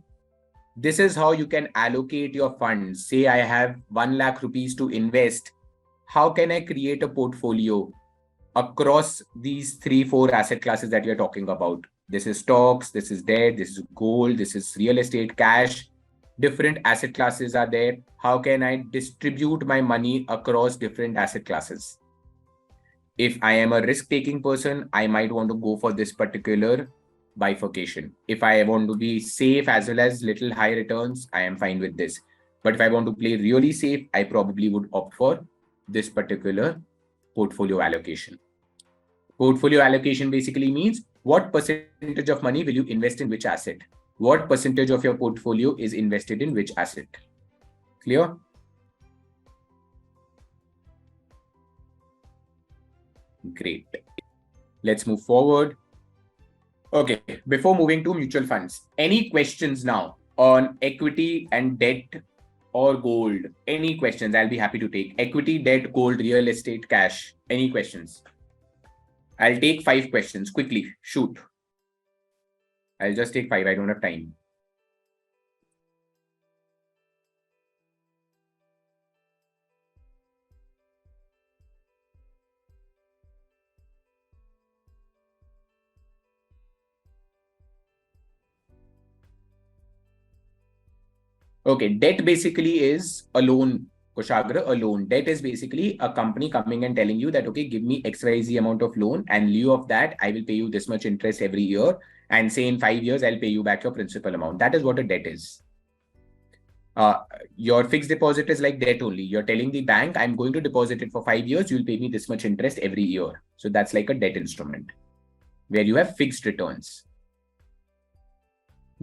This is how you can allocate your funds. Say I have 1 lakh rupees to invest. How can I create a portfolio across these 3, 4 asset classes that we are talking about? This is stocks, this is debt, this is gold, this is real estate, cash. Different asset classes are there. How can I distribute my money across different asset classes? If I am a risk taking person, I might want to go for this particular bifurcation. If I want to be safe as well as little high returns, I am fine with this. But if I want to play really safe, I probably would opt for this particular portfolio allocation. Portfolio allocation basically means what percentage of money will you invest in which asset? What percentage of your portfolio is invested in which asset? Clear? Great. Let's move forward. Okay, before moving to mutual funds, any questions now on equity and debt or gold? Any questions? I'll be happy to take. Equity, debt, gold, real estate, cash. Any questions? I'll take 5 questions quickly. Shoot. I'll just take 5. I don't have time. Okay, debt basically is a loan, Kushagra, a loan. Debt is basically a company coming and telling you that, okay, give me XYZ amount of loan, and lieu of that, I will pay you this much interest every year. And say in 5 years, I'll pay you back your principal amount. That is what a debt is. Uh, your fixed deposit is like debt only. You're telling the bank, I'm going to deposit it for 5 years, you'll pay me this much interest every year. So that's like a debt instrument where you have fixed returns.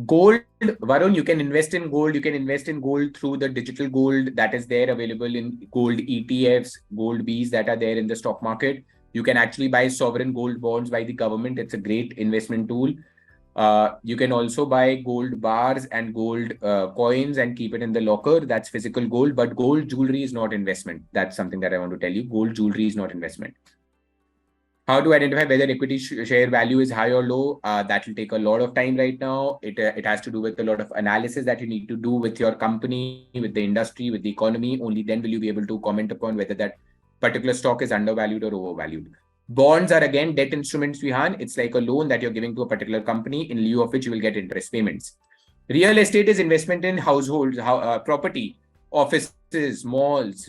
Gold, Varun, you can invest in gold. You can invest in gold through the digital gold that is there available in gold ETFs, gold Bs that are there in the stock market. You can actually buy sovereign gold bonds by the government. It's a great investment tool. You can also buy gold bars and gold coins and keep it in the locker. That's physical gold, but gold jewelry is not investment. That's something that I want to tell you. Gold jewelry is not investment. How to identify whether equity share value is high or low? That will take a lot of time right now. It has to do with a lot of analysis that you need to do with your company, with the industry, with the economy. Only then will you be able to comment upon whether that particular stock is undervalued or overvalued. Bonds are again debt instruments, Vihan. It's like a loan that you're giving to a particular company in lieu of which you will get interest payments. Real estate is investment in households, property, offices, malls,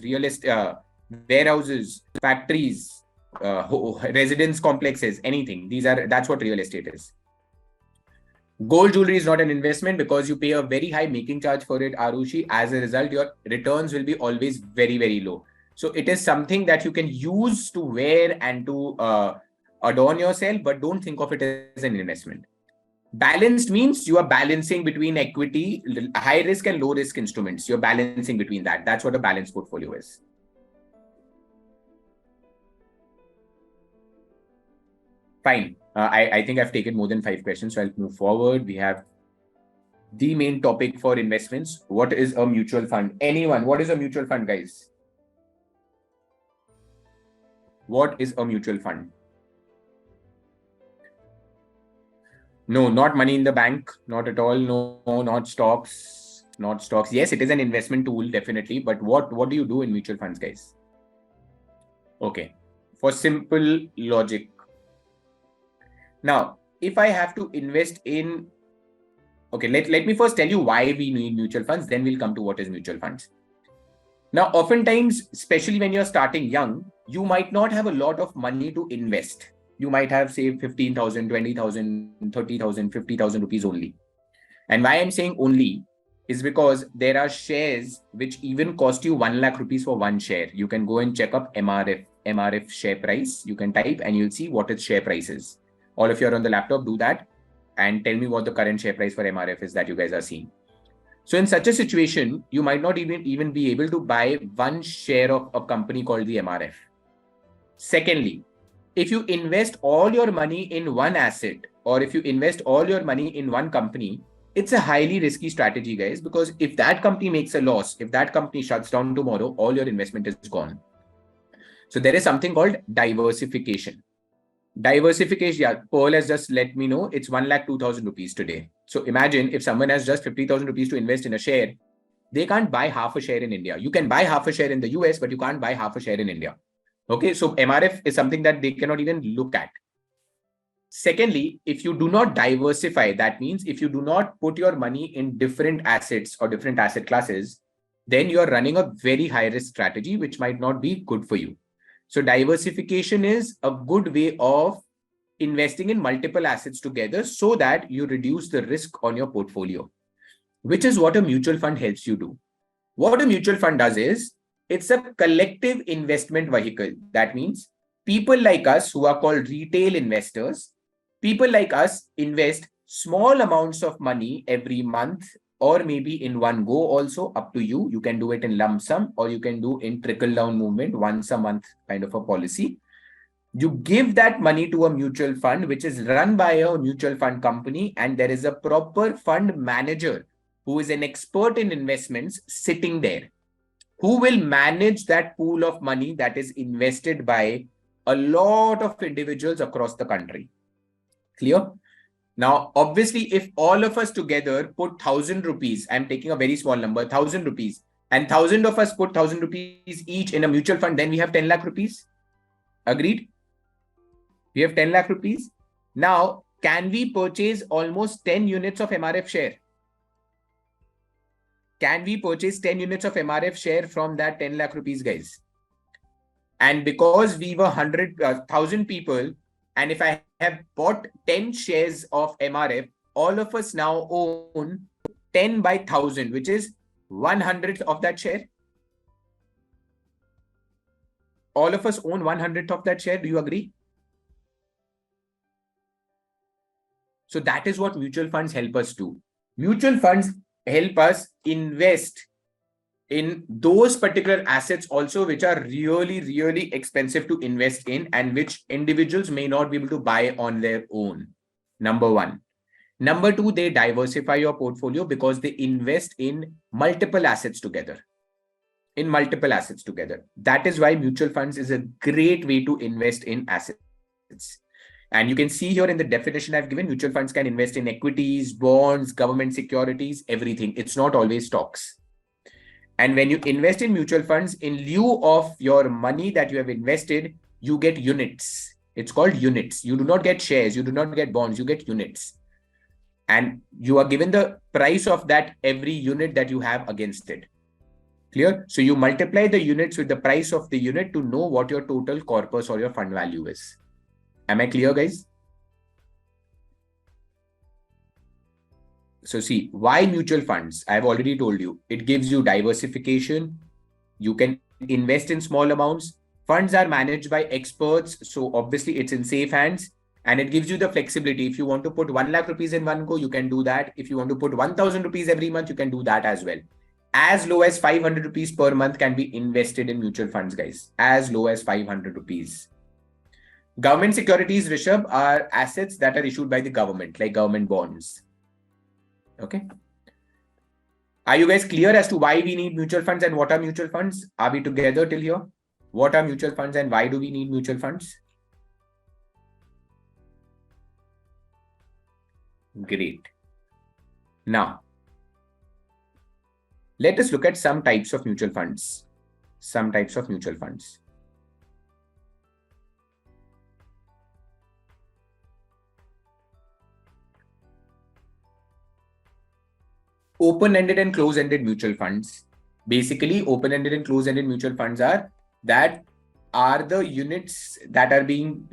warehouses, factories, residence complexes, anything. That's what real estate is. Gold jewelry is not an investment because you pay a very high making charge for it, Arushi. As a result, your returns will be always very, very low. So it is something that you can use to wear and to adorn yourself, but don't think of it as an investment. Balanced means you are balancing between equity, high risk and low risk instruments. You're balancing between that. That's what a balanced portfolio is. Fine. I think I've taken more than 5 questions, so I'll move forward. We have the main topic for investments. What is a mutual fund? Anyone? What is a mutual fund, guys? What is a mutual fund? No, not money in the bank. Not at all. No, not stocks. Not stocks. Yes, it is an investment tool, definitely. But what do you do in mutual funds, guys? Okay. For simple logic. Now, if I have to invest in, okay, let me first tell you why we need mutual funds, then we'll come to what is mutual funds. Now, oftentimes, especially when you're starting young, you might not have a lot of money to invest. You might have, say, 15,000, 20,000, 30,000, 50,000 rupees only. And why I'm saying only is because there are shares which even cost you 1 lakh rupees for one share. You can go and check up MRF share price. You can type and you'll see what its share price is. All of you are on the laptop, do that and tell me what the current share price for MRF is that you guys are seeing. So in such a situation, you might not even be able to buy one share of a company called the MRF. Secondly, if you invest all your money in one asset, or if you invest all your money in one company, it's a highly risky strategy, guys, because if that company makes a loss, if that company shuts down tomorrow, all your investment is gone. So there is something called diversification. Diversification, yeah, Paul has just let me know it's 1,02,000 rupees today. So imagine if someone has just 50,000 rupees to invest in a share, they can't buy half a share in India. You can buy half a share in the US, but you can't buy half a share in India. Okay, so MRF is something that they cannot even look at. Secondly, if you do not diversify, that means if you do not put your money in different assets or different asset classes, then you are running a very high risk strategy, which might not be good for you. So diversification is a good way of investing in multiple assets together so that you reduce the risk on your portfolio, which is what a mutual fund helps you do. What a mutual fund does is it's a collective investment vehicle. That means people like us who are called retail investors, people like us invest small amounts of money every month or maybe in one go also, up to you. You can do it in lump sum or you can do in trickle down movement, once a month kind of a policy. You give that money to a mutual fund, which is run by a mutual fund company, and there is a proper fund manager who is an expert in investments sitting there, who will manage that pool of money that is invested by a lot of individuals across the country. Clear? Now, obviously, if all of us together put 1,000 rupees, I'm taking a very small number, 1,000 rupees, and 1,000 of us put 1,000 rupees each in a mutual fund, then we have 10 lakh rupees. Agreed? We have 10 lakh rupees. Now, can we purchase almost 10 units of MRF share? Can we purchase 10 units of MRF share from that 10 lakh rupees, guys? And because we were 100,000 people, and if I have bought 10 shares of MRF, all of us now own 10 by 1,000, which is 100th of that share. All of us own 100th of that share. Do you agree? So that is what mutual funds help us do. Mutual funds help us invest in those particular assets also, which are really, really expensive to invest in and which individuals may not be able to buy on their own. Number one. Number two, they diversify your portfolio because they invest in multiple assets together. That is why mutual funds is a great way to invest in assets. And you can see here in the definition I've given, mutual funds can invest in equities, bonds, government securities, everything. It's not always stocks. And when you invest in mutual funds, in lieu of your money that you have invested, you get units. It's called units. You do not get shares. You do not get bonds. You get units. And you are given the price of that every unit that you have against it. Clear? So you multiply the units with the price of the unit to know what your total corpus or your fund value is. Am I clear, guys? So see, why mutual funds? I've already told you. It gives you diversification. You can invest in small amounts. Funds are managed by experts. So obviously it's in safe hands. And it gives you the flexibility. If you want to put 1 lakh rupees in one go, you can do that. If you want to put 1,000 rupees every month, you can do that as well. As low as 500 rupees per month can be invested in mutual funds, guys. As low as 500 rupees. Government securities, Rishabh, are assets that are issued by the government, like government bonds. Okay. Are you guys clear as to why we need mutual funds and what are mutual funds? Are we together till here? What are mutual funds and why do we need mutual funds? Great. Now, let us look at some types of mutual funds. Open-ended and close-ended mutual funds. Basically, open-ended and close-ended mutual funds are the units that are being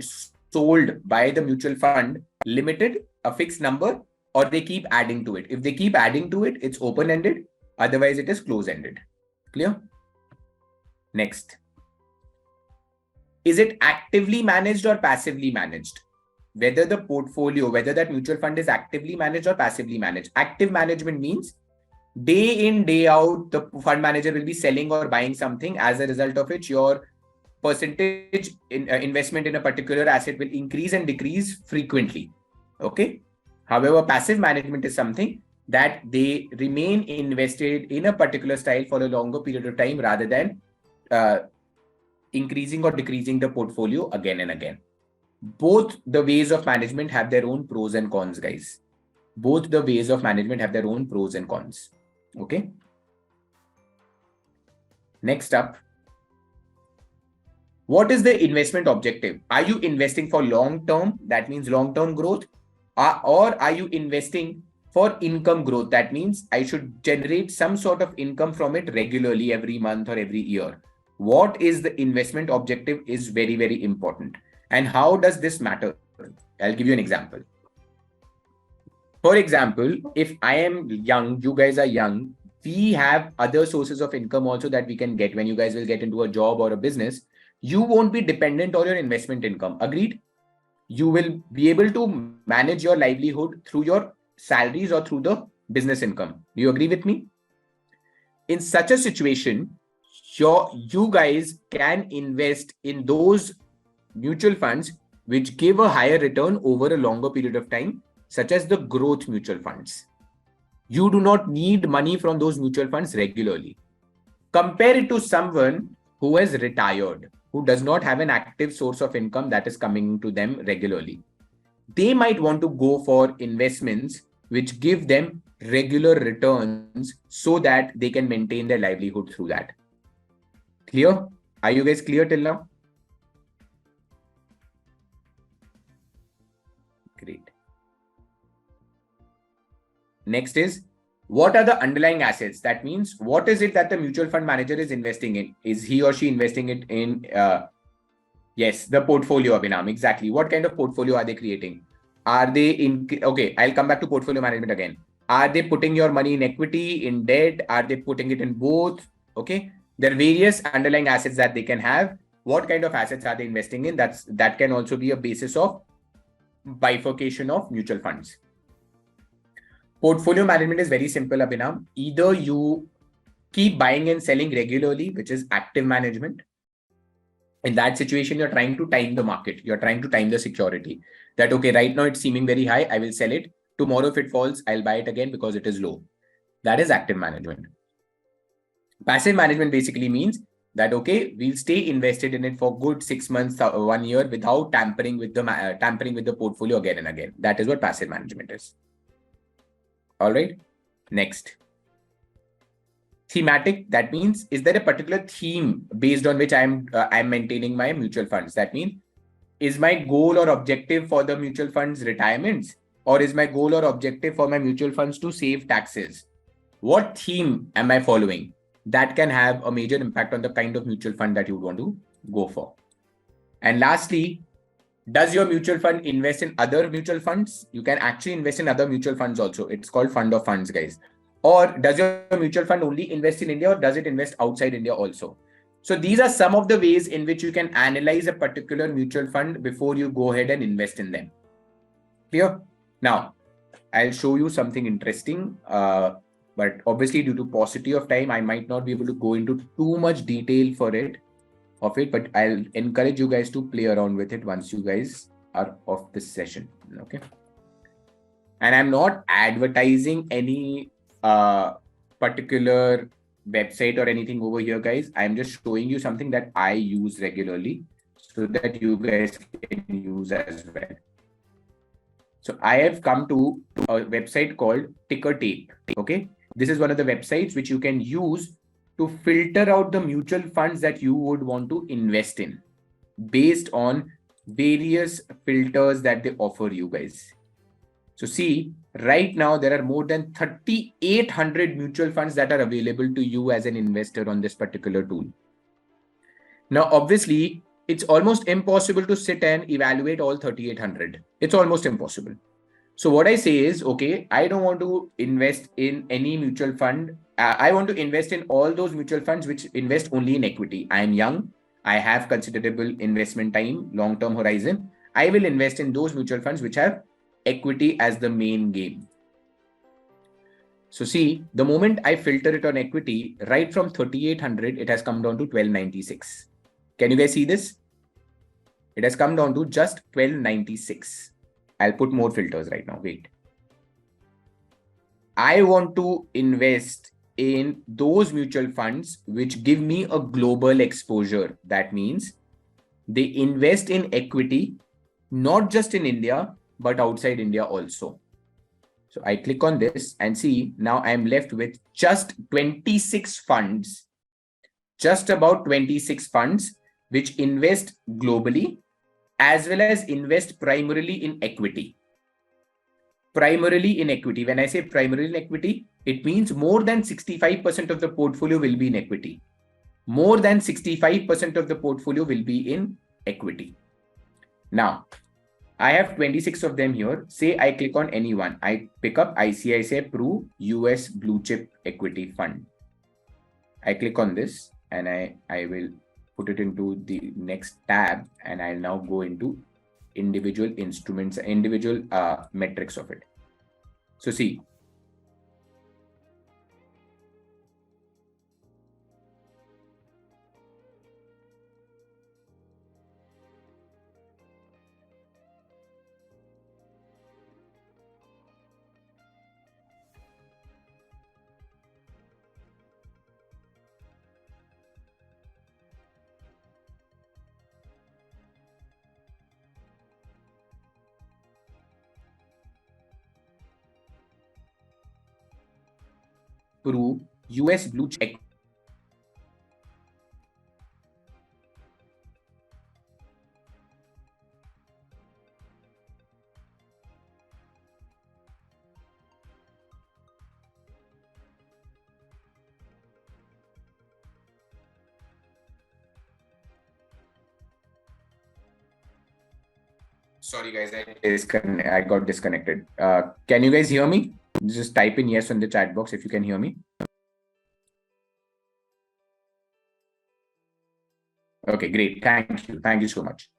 sold by the mutual fund limited, a fixed number, or they keep adding to it. If they keep adding to it, it's open-ended. Otherwise, it is close-ended. Clear? Next. Is it actively managed or passively managed? Whether the portfolio, whether that mutual fund is actively managed or passively managed. Active management means day in, day out, the fund manager will be selling or buying something. As a result of which, your percentage in investment in a particular asset will increase and decrease frequently. Okay. However, passive management is something that they remain invested in a particular style for a longer period of time rather than increasing or decreasing the portfolio again and again. Both the ways of management have their own pros and cons, guys. Both the ways of management have their own pros and cons. Okay. Next up, what is the investment objective? Are you investing for long term? That means long term growth. Or are you investing for income growth? That means I should generate some sort of income from it regularly every month or every year. What is the investment objective is very, very important. And how does this matter? I'll give you an example. For example, if I am young, you guys are young, we have other sources of income also that we can get when you guys will get into a job or a business. You won't be dependent on your investment income. Agreed? You will be able to manage your livelihood through your salaries or through the business income. Do you agree with me? In such a situation, you guys can invest in those mutual funds which give a higher return over a longer period of time, such as the growth mutual funds. You do not need money from those mutual funds regularly. Compare it to someone who has retired, who does not have an active source of income that is coming to them regularly. They might want to go for investments which give them regular returns so that they can maintain their livelihood through that. Clear? Are you guys clear till now? Great. Next is, what are the underlying assets? That means, what is it that the mutual fund manager is investing in? Is he or she investing it in? Yes, the portfolio, Abhinam. Exactly. What kind of portfolio are they creating? Are they in? Okay, I'll come back to portfolio management again. Are they putting your money in equity, in debt? Are they putting it in both? Okay. There are various underlying assets that they can have. What kind of assets are they investing in? That can also be a basis of bifurcation of mutual funds. Portfolio management is very simple, Abhinam. Either you keep buying and selling regularly, which is active management. In that situation, you're trying to time the market. You're trying to time the security. That, okay, right now it's seeming very high. I will sell it. Tomorrow, if it falls, I'll buy it again because it is low. That is active management. Passive management basically means that, okay, we'll stay invested in it for good 6 months, 1 year without tampering with the portfolio again and again. That is what passive management is. All right. Next. Thematic. That means, is there a particular theme based on which I'm maintaining my mutual funds? That means, is my goal or objective for the mutual funds retirements, or is my goal or objective for my mutual funds to save taxes? What theme am I following? That can have a major impact on the kind of mutual fund that you want to go for. And lastly, does your mutual fund invest in other mutual funds? You can actually invest in other mutual funds also. It's called fund of funds, guys. Or does your mutual fund only invest in India, or does it invest outside India also? So these are some of the ways in which you can analyze a particular mutual fund before you go ahead and invest in them. Clear? Now, I'll show you something interesting. But obviously, due to paucity of time, I might not be able to go into too much detail of it, but I'll encourage you guys to play around with it once you guys are off this session. Okay. And I'm not advertising any particular website or anything over here, guys. I'm just showing you something that I use regularly so that you guys can use as well. So I have come to a website called Ticker Tape. Okay. This is one of the websites which you can use to filter out the mutual funds that you would want to invest in based on various filters that they offer you guys. So see, right now there are more than 3,800 mutual funds that are available to you as an investor on this particular tool. Now, obviously, it's almost impossible to sit and evaluate all 3,800. It's almost impossible. So what I say is, okay, I don't want to invest in any mutual fund. I want to invest in all those mutual funds which invest only in equity. I am young. I have considerable investment time, long-term horizon. I will invest in those mutual funds which have equity as the main game. So see, the moment I filter it on equity, right from 3,800, it has come down to 1,296. Can you guys see this? It has come down to just 1,296. I'll put more filters right now. Wait. I want to invest in those mutual funds which give me a global exposure. That means they invest in equity, not just in India, but outside India also. So I click on this and see now I'm left with just 26 funds, just about 26 funds which invest globally as well as invest primarily in equity. Primarily in equity. When I say primarily in equity, it means more than 65% of the portfolio will be in equity. More than 65% of the portfolio will be in equity. Now, I have 26 of them here. Say I click on any one. I pick up ICICI Pru US Blue Chip Equity Fund. I click on this and I will put it into the next tab and I'll now go into individual instruments, individual metrics of it. So see, Pru US Blue Chip. Sorry, guys, I got disconnected. Can you guys hear me? Just type in yes on the chat box if you can hear me. Okay, great. Thank you. Thank you so much.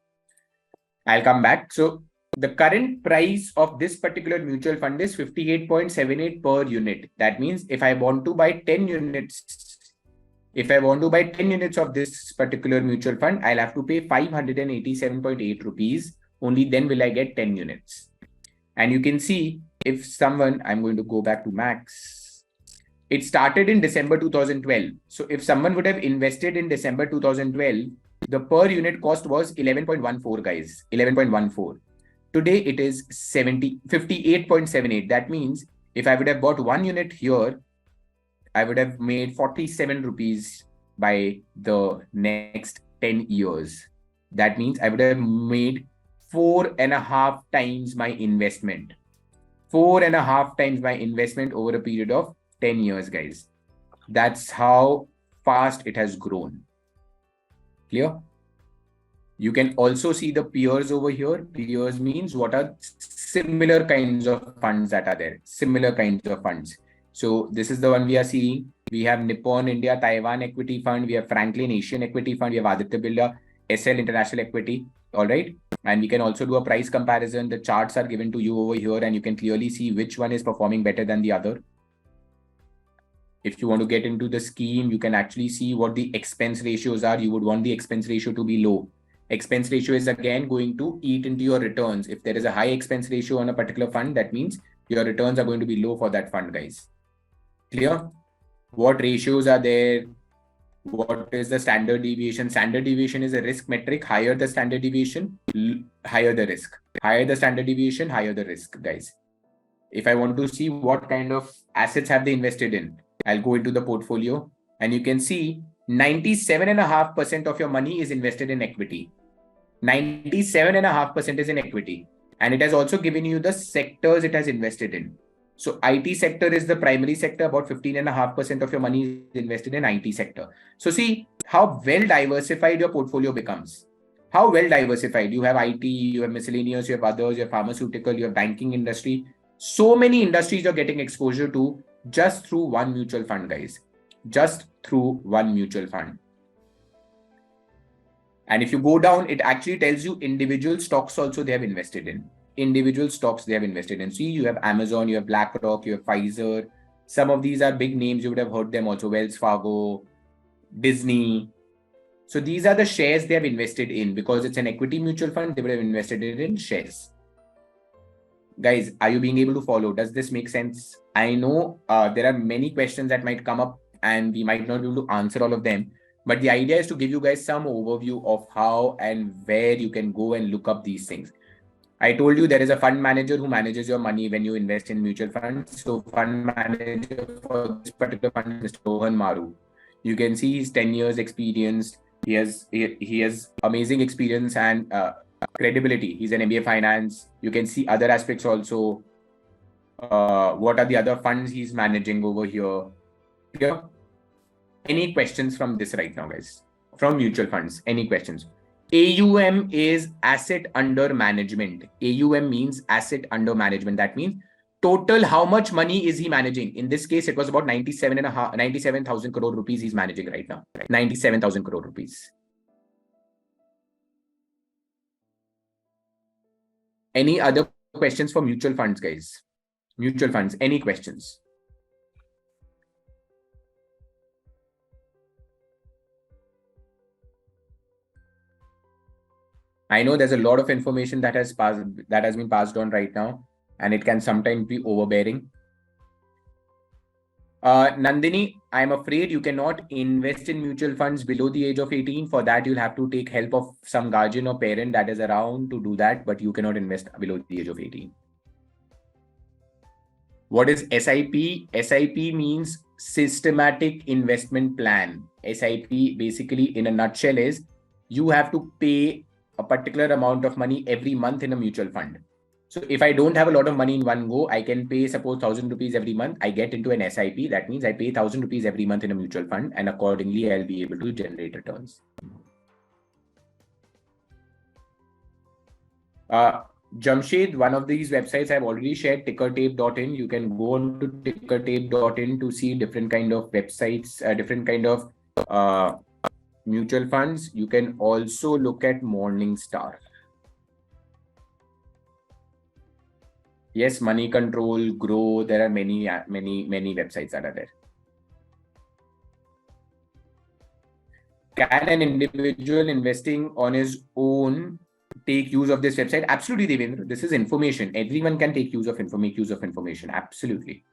I'll come back. So the current price of this particular mutual fund is 58.78 per unit. That means if I want to buy 10 units, if I want to buy 10 units of this particular mutual fund, I'll have to pay 587.8 rupees. Only then will I get 10 units. And you can see if someone, I'm going to go back to Max. It started in December 2012. So if someone would have invested in December 2012, the per unit cost was 11.14, guys, 11.14. Today it is 58.78. That means if I would have bought one unit here, I would have made 47 rupees by the next 10 years. That means I would have made 4.5 times my investment. 4.5 times my investment over a period of 10 years, guys. That's how fast it has grown. Clear? You can also see the peers over here. Peers means what are similar kinds of funds that are there. Similar kinds of funds. So this is the one we are seeing. We have Nippon India Taiwan Equity Fund. We have Franklin Asian Equity Fund. We have Aditya Birla SL International Equity. All right. And we can also do a price comparison. The charts are given to you over here and you can clearly see which one is performing better than the other. If you want to get into the scheme, you can actually see what the expense ratios are. You would want the expense ratio to be low. Expense ratio is again going to eat into your returns. If there is a high expense ratio on a particular fund, that means your returns are going to be low for that fund, guys. Clear? What ratios are there? What is the standard deviation? Standard deviation is a risk metric. Higher the standard deviation, higher the risk. Higher the standard deviation, higher the risk, guys. If I want to see what kind of assets have they invested in, I'll go into the portfolio and you can see 97.5% of your money is invested in equity. 97.5% is in equity. And it has also given you the sectors it has invested in. So IT sector is the primary sector. About 15.5% of your money is invested in IT sector. So see how well diversified your portfolio becomes. How well diversified? You have IT, you have miscellaneous, you have others, you have pharmaceutical, you have banking industry. So many industries you're getting exposure to just through one mutual fund, guys. Just through one mutual fund. And if you go down, it actually tells you individual stocks also they have invested in. Individual stocks they have invested in. See, you have Amazon, you have BlackRock, you have Pfizer. Some of these are big names. You would have heard them also. Wells Fargo, Disney. So these are the shares they have invested in. Because it's an equity mutual fund, they would have invested it in shares. Guys, are you being able to follow? Does this make sense? I know there are many questions that might come up and we might not be able to answer all of them. But the idea is to give you guys some overview of how and where you can go and look up these things. I told you there is a fund manager who manages your money when you invest in mutual funds. So fund manager for this particular fund is Mr. Rohan Maru. You can see he's 10 years experienced. He has amazing experience and credibility. He's an MBA finance. You can see other aspects also. What are the other funds he's managing over here? Here. Any questions from this right now, guys? From mutual funds, any questions? AUM is asset under management. AUM means asset under management. That means total how much money is he managing? In this case, it was about 97,000 crore rupees he's managing right now. 97,000 crore rupees. Any other questions for mutual funds, guys? Mutual funds, any questions? I know there's a lot of information that has been passed on right now, and it can sometimes be overbearing. Nandini, I'm afraid you cannot invest in mutual funds below the age of 18. For that, you'll have to take help of some guardian or parent that is around to do that, but you cannot invest below the age of 18. What is SIP? SIP means systematic investment plan. SIP basically in a nutshell is you have to pay a particular amount of money every month in a mutual fund. So if I don't have a lot of money in one go, I can pay suppose 1,000 rupees every month. I get into an SIP. That means I pay 1,000 rupees every month in a mutual fund, and accordingly, I'll be able to generate returns. Jamshed, one of these websites I've already shared, tickertape.in. You can go on to tickertape.in to see different kind of websites, different kind of mutual funds. You can also look at Morningstar. Yes, Money Control, Grow. There are many websites that are there. Can an individual investing on his own take use of this website? Absolutely, Devendra. This is information. Everyone can take use of make use of information. Absolutely.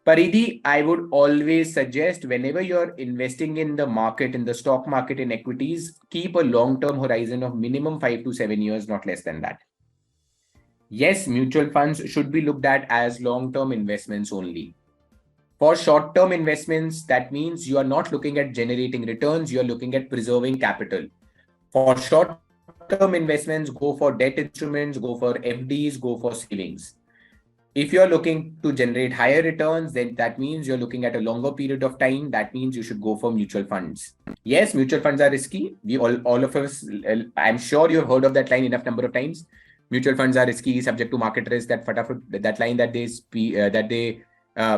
Paridhi, I would always suggest whenever you're investing in the market, in the stock market, in equities, keep a long-term horizon of minimum 5 to 7 years, not less than that. Yes, mutual funds should be looked at as long-term investments only. For short-term investments, that means you are not looking at generating returns, you are looking at preserving capital. For short-term investments, go for debt instruments, go for FDs, go for savings. If you're looking to generate higher returns, then that means you're looking at a longer period of time. That means you should go for mutual funds. Yes, mutual funds are risky. We all of us, I'm sure you've heard of that line enough number of times. Mutual funds are risky, subject to market risk. That line that they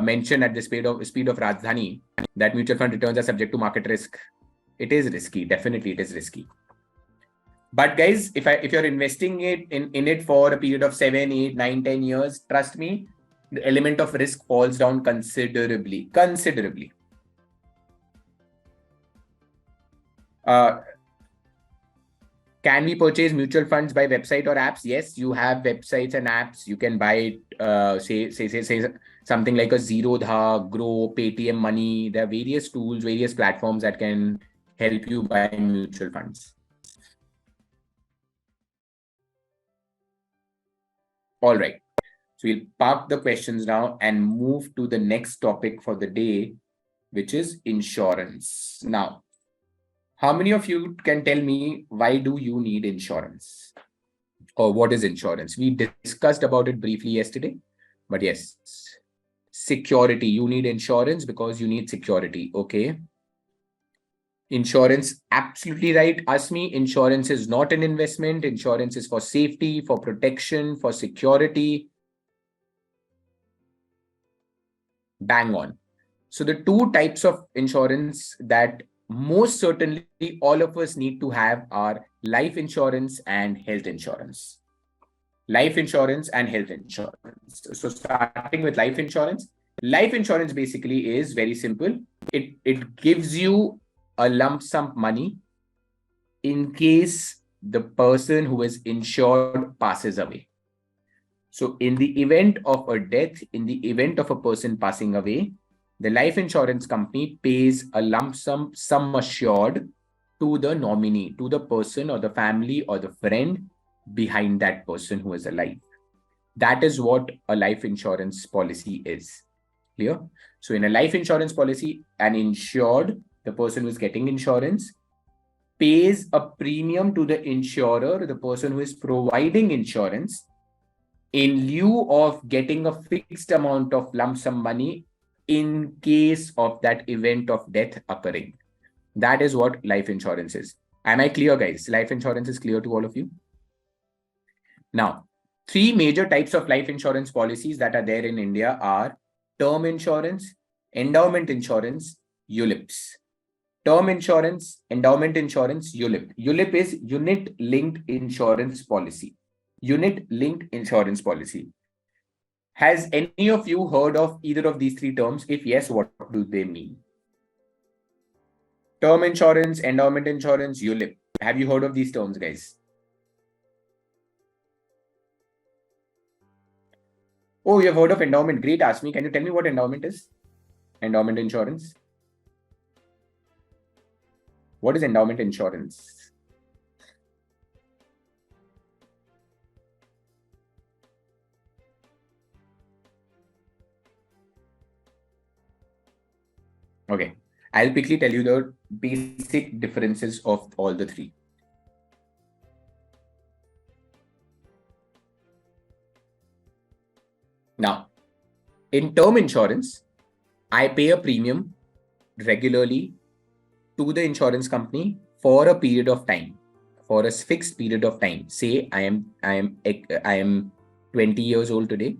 mention at the speed of Rajdhani, that mutual fund returns are subject to market risk. It is risky. Definitely, it is risky. But guys, if you're investing in it for a period of 7, 8, 9, 10 years, trust me, the element of risk falls down considerably. Can we purchase mutual funds by website or apps? Yes, you have websites and apps. You can buy say something like a Zerodha, Grow, Paytm Money. There are various tools, various platforms that can help you buy mutual funds. All right. So we'll park the questions now and move to the next topic for the day, which is insurance. Now, how many of you can tell me why do you need insurance? Or what is insurance? We discussed about it briefly yesterday, but yes, security. You need insurance because you need security. Okay. Insurance, absolutely right. Ask me, insurance is not an investment. Insurance is for safety, for protection, for security. Bang on. So the two types of insurance that most certainly all of us need to have are life insurance and health insurance. Life insurance and health insurance. So starting with life insurance basically is very simple. It gives you a lump sum money in case the person who is insured passes away. So, in the event of a death, in the event of a person passing away, the life insurance company pays a lump sum assured to the nominee, to the person or the family or the friend behind that person who is alive. That is what a life insurance policy is. Clear? So, in a life insurance policy, an insured, the person who is getting insurance, pays a premium to the insurer, the person who is providing insurance, in lieu of getting a fixed amount of lump sum money in case of that event of death occurring. That is what life insurance is. Am I clear, guys? Life insurance is clear to all of you? Now, three major types of life insurance policies that are there in India are term insurance, endowment insurance, ULIPs. Term insurance, endowment insurance, ULIP. ULIP is unit linked insurance policy. Unit linked insurance policy. Has any of you heard of either of these three terms? If yes, what do they mean? Term insurance, endowment insurance, ULIP. Have you heard of these terms, guys? Oh, you have heard of endowment. Great, ask me. Can you tell me what endowment is? Endowment insurance. What is endowment insurance? Okay, I'll quickly tell you the basic differences of all the three. Now, in term insurance, I pay a premium regularly to the insurance company for a period of time, for a fixed period of time. Say I am 20 years old today,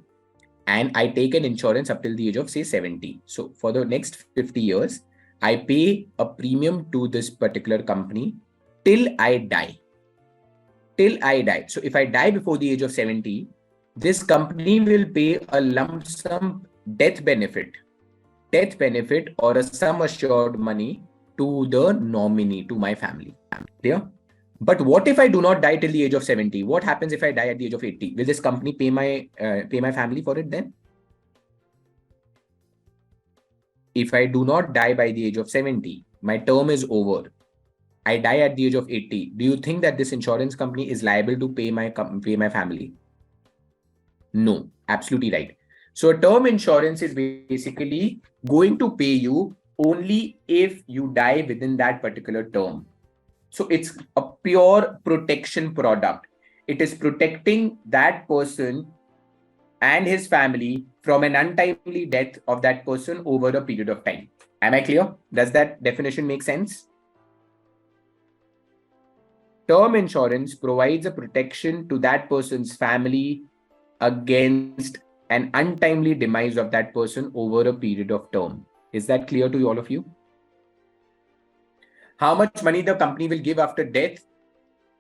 and I take an insurance up till the age of say 70. So for the next 50 years, I pay a premium to this particular company till I die. Till I die. So if I die before the age of 70, this company will pay a lump sum death benefit or a sum assured money to the nominee, to my family. Clear? But what if I do not die till the age of 70? What happens if I die at the age of 80? Will this company pay my family for it then? If I do not die by the age of 70, my term is over. I die at the age of 80. Do you think that this insurance company is liable to pay my family? No, absolutely right. So a term insurance is basically going to pay you only if you die within that particular term. So it's a pure protection product. It is protecting that person and his family from an untimely death of that person over a period of time. Am I clear? Does that definition make sense? Term insurance provides a protection to that person's family against an untimely demise of that person over a period of term. Is that clear to all of you? How much money the company will give after death?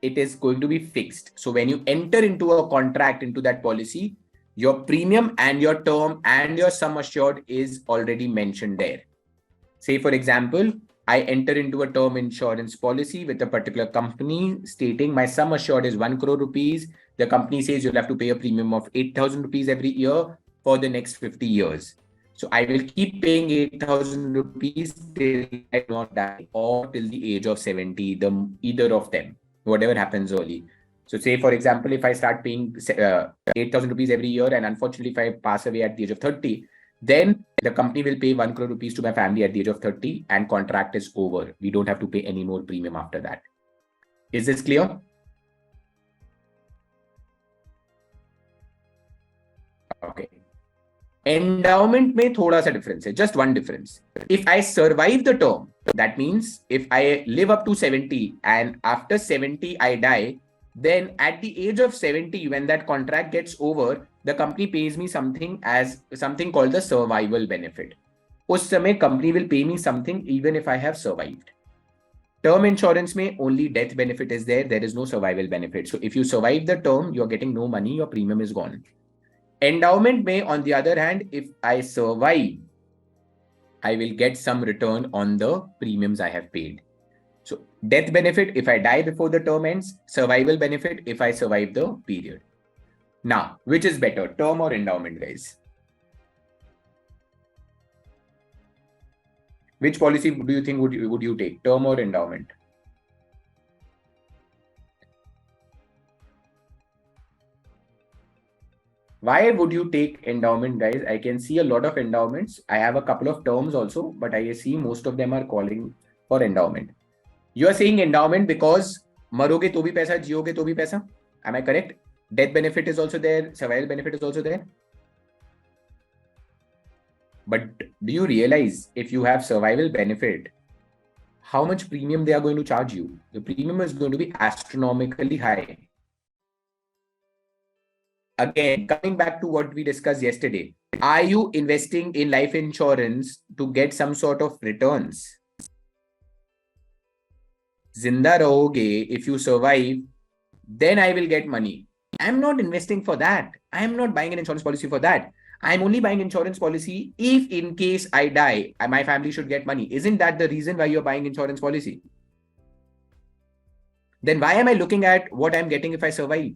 It is going to be fixed. So when you enter into a contract, into that policy, your premium and your term and your sum assured is already mentioned there. Say, for example, I enter into a term insurance policy with a particular company stating my sum assured is 1 crore rupees. The company says you'll have to pay a premium of 8,000 rupees every year for the next 50 years. So I will keep paying 8,000 rupees till I do not die or till the age of 70, either of them, whatever happens early. So say, for example, if I start paying 8,000 rupees every year and unfortunately if I pass away at the age of 30, then the company will pay 1 crore rupees to my family at the age of 30 and contract is over. We don't have to pay any more premium after that. Is this clear? Okay. Endowment में थोड़ा सा difference है, just one difference. If I survive the term, that means if I live up to 70 and after 70 I die, then at the age of 70, when that contract gets over, the company pays me something called the survival benefit. उस समय company will pay me something even if I have survived. Term insurance में only death benefit is there. There is no survival benefit. So if you survive the term, you're getting no money. Your premium is gone. Endowment may, on the other hand, if I survive, I will get some return on the premiums I have paid. So death benefit if I die before the term ends, survival benefit if I survive the period. Now, which is better, term or endowment, guys? Which policy do you think would you take, term or endowment? Why would you take endowment, guys? I can see a lot of endowments. I have a couple of terms also, but I see most of them are calling for endowment. You are saying endowment because maroge to bhi paisa, jiyoge to bhi paisa. Am I correct? Death benefit is also there. Survival benefit is also there. But do you realize if you have survival benefit, how much premium they are going to charge you? The premium is going to be astronomically high. Again, coming back to what we discussed yesterday, are you investing in life insurance to get some sort of returns? Zinda rahoge, if you survive, then I will get money. I'm not investing for that. I'm not buying an insurance policy for that. I'm only buying insurance policy if in case I die, my family should get money. Isn't that the reason why you're buying insurance policy? Then why am I looking at what I'm getting if I survive?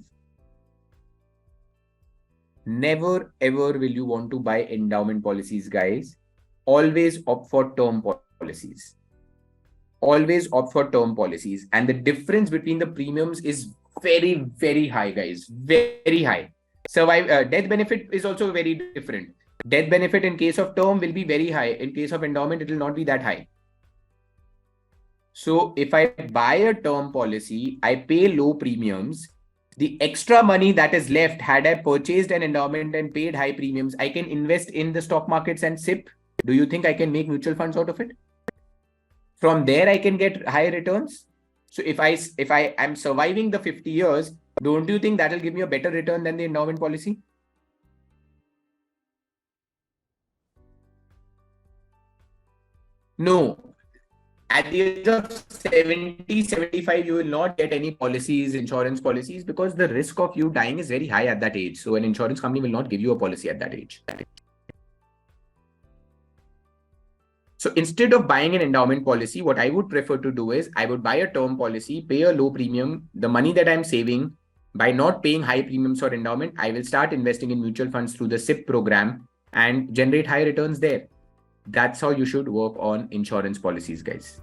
Never ever will you want to buy endowment policies, guys. Always opt for term policies. Always opt for term policies. And the difference between the premiums is very, very high, guys. Very high. Death benefit is also very different. Death benefit in case of term will be very high. In case of endowment, it will not be that high. So if I buy a term policy, I pay low premiums. The extra money that is left, had I purchased an endowment and paid high premiums, I can invest in the stock markets and SIP. Do you think I can make mutual funds out of it? From there, I can get high returns. So if I am surviving the 50 years, don't you think that will give me a better return than the endowment policy? No. At the age of 70, 75, you will not get any policies, insurance policies, because the risk of you dying is very high at that age. So an insurance company will not give you a policy at that age. So instead of buying an endowment policy, what I would prefer to do is I would buy a term policy, pay a low premium. The money that I'm saving by not paying high premiums for endowment, I will start investing in mutual funds through the SIP program and generate high returns there. That's how you should work on insurance policies, guys.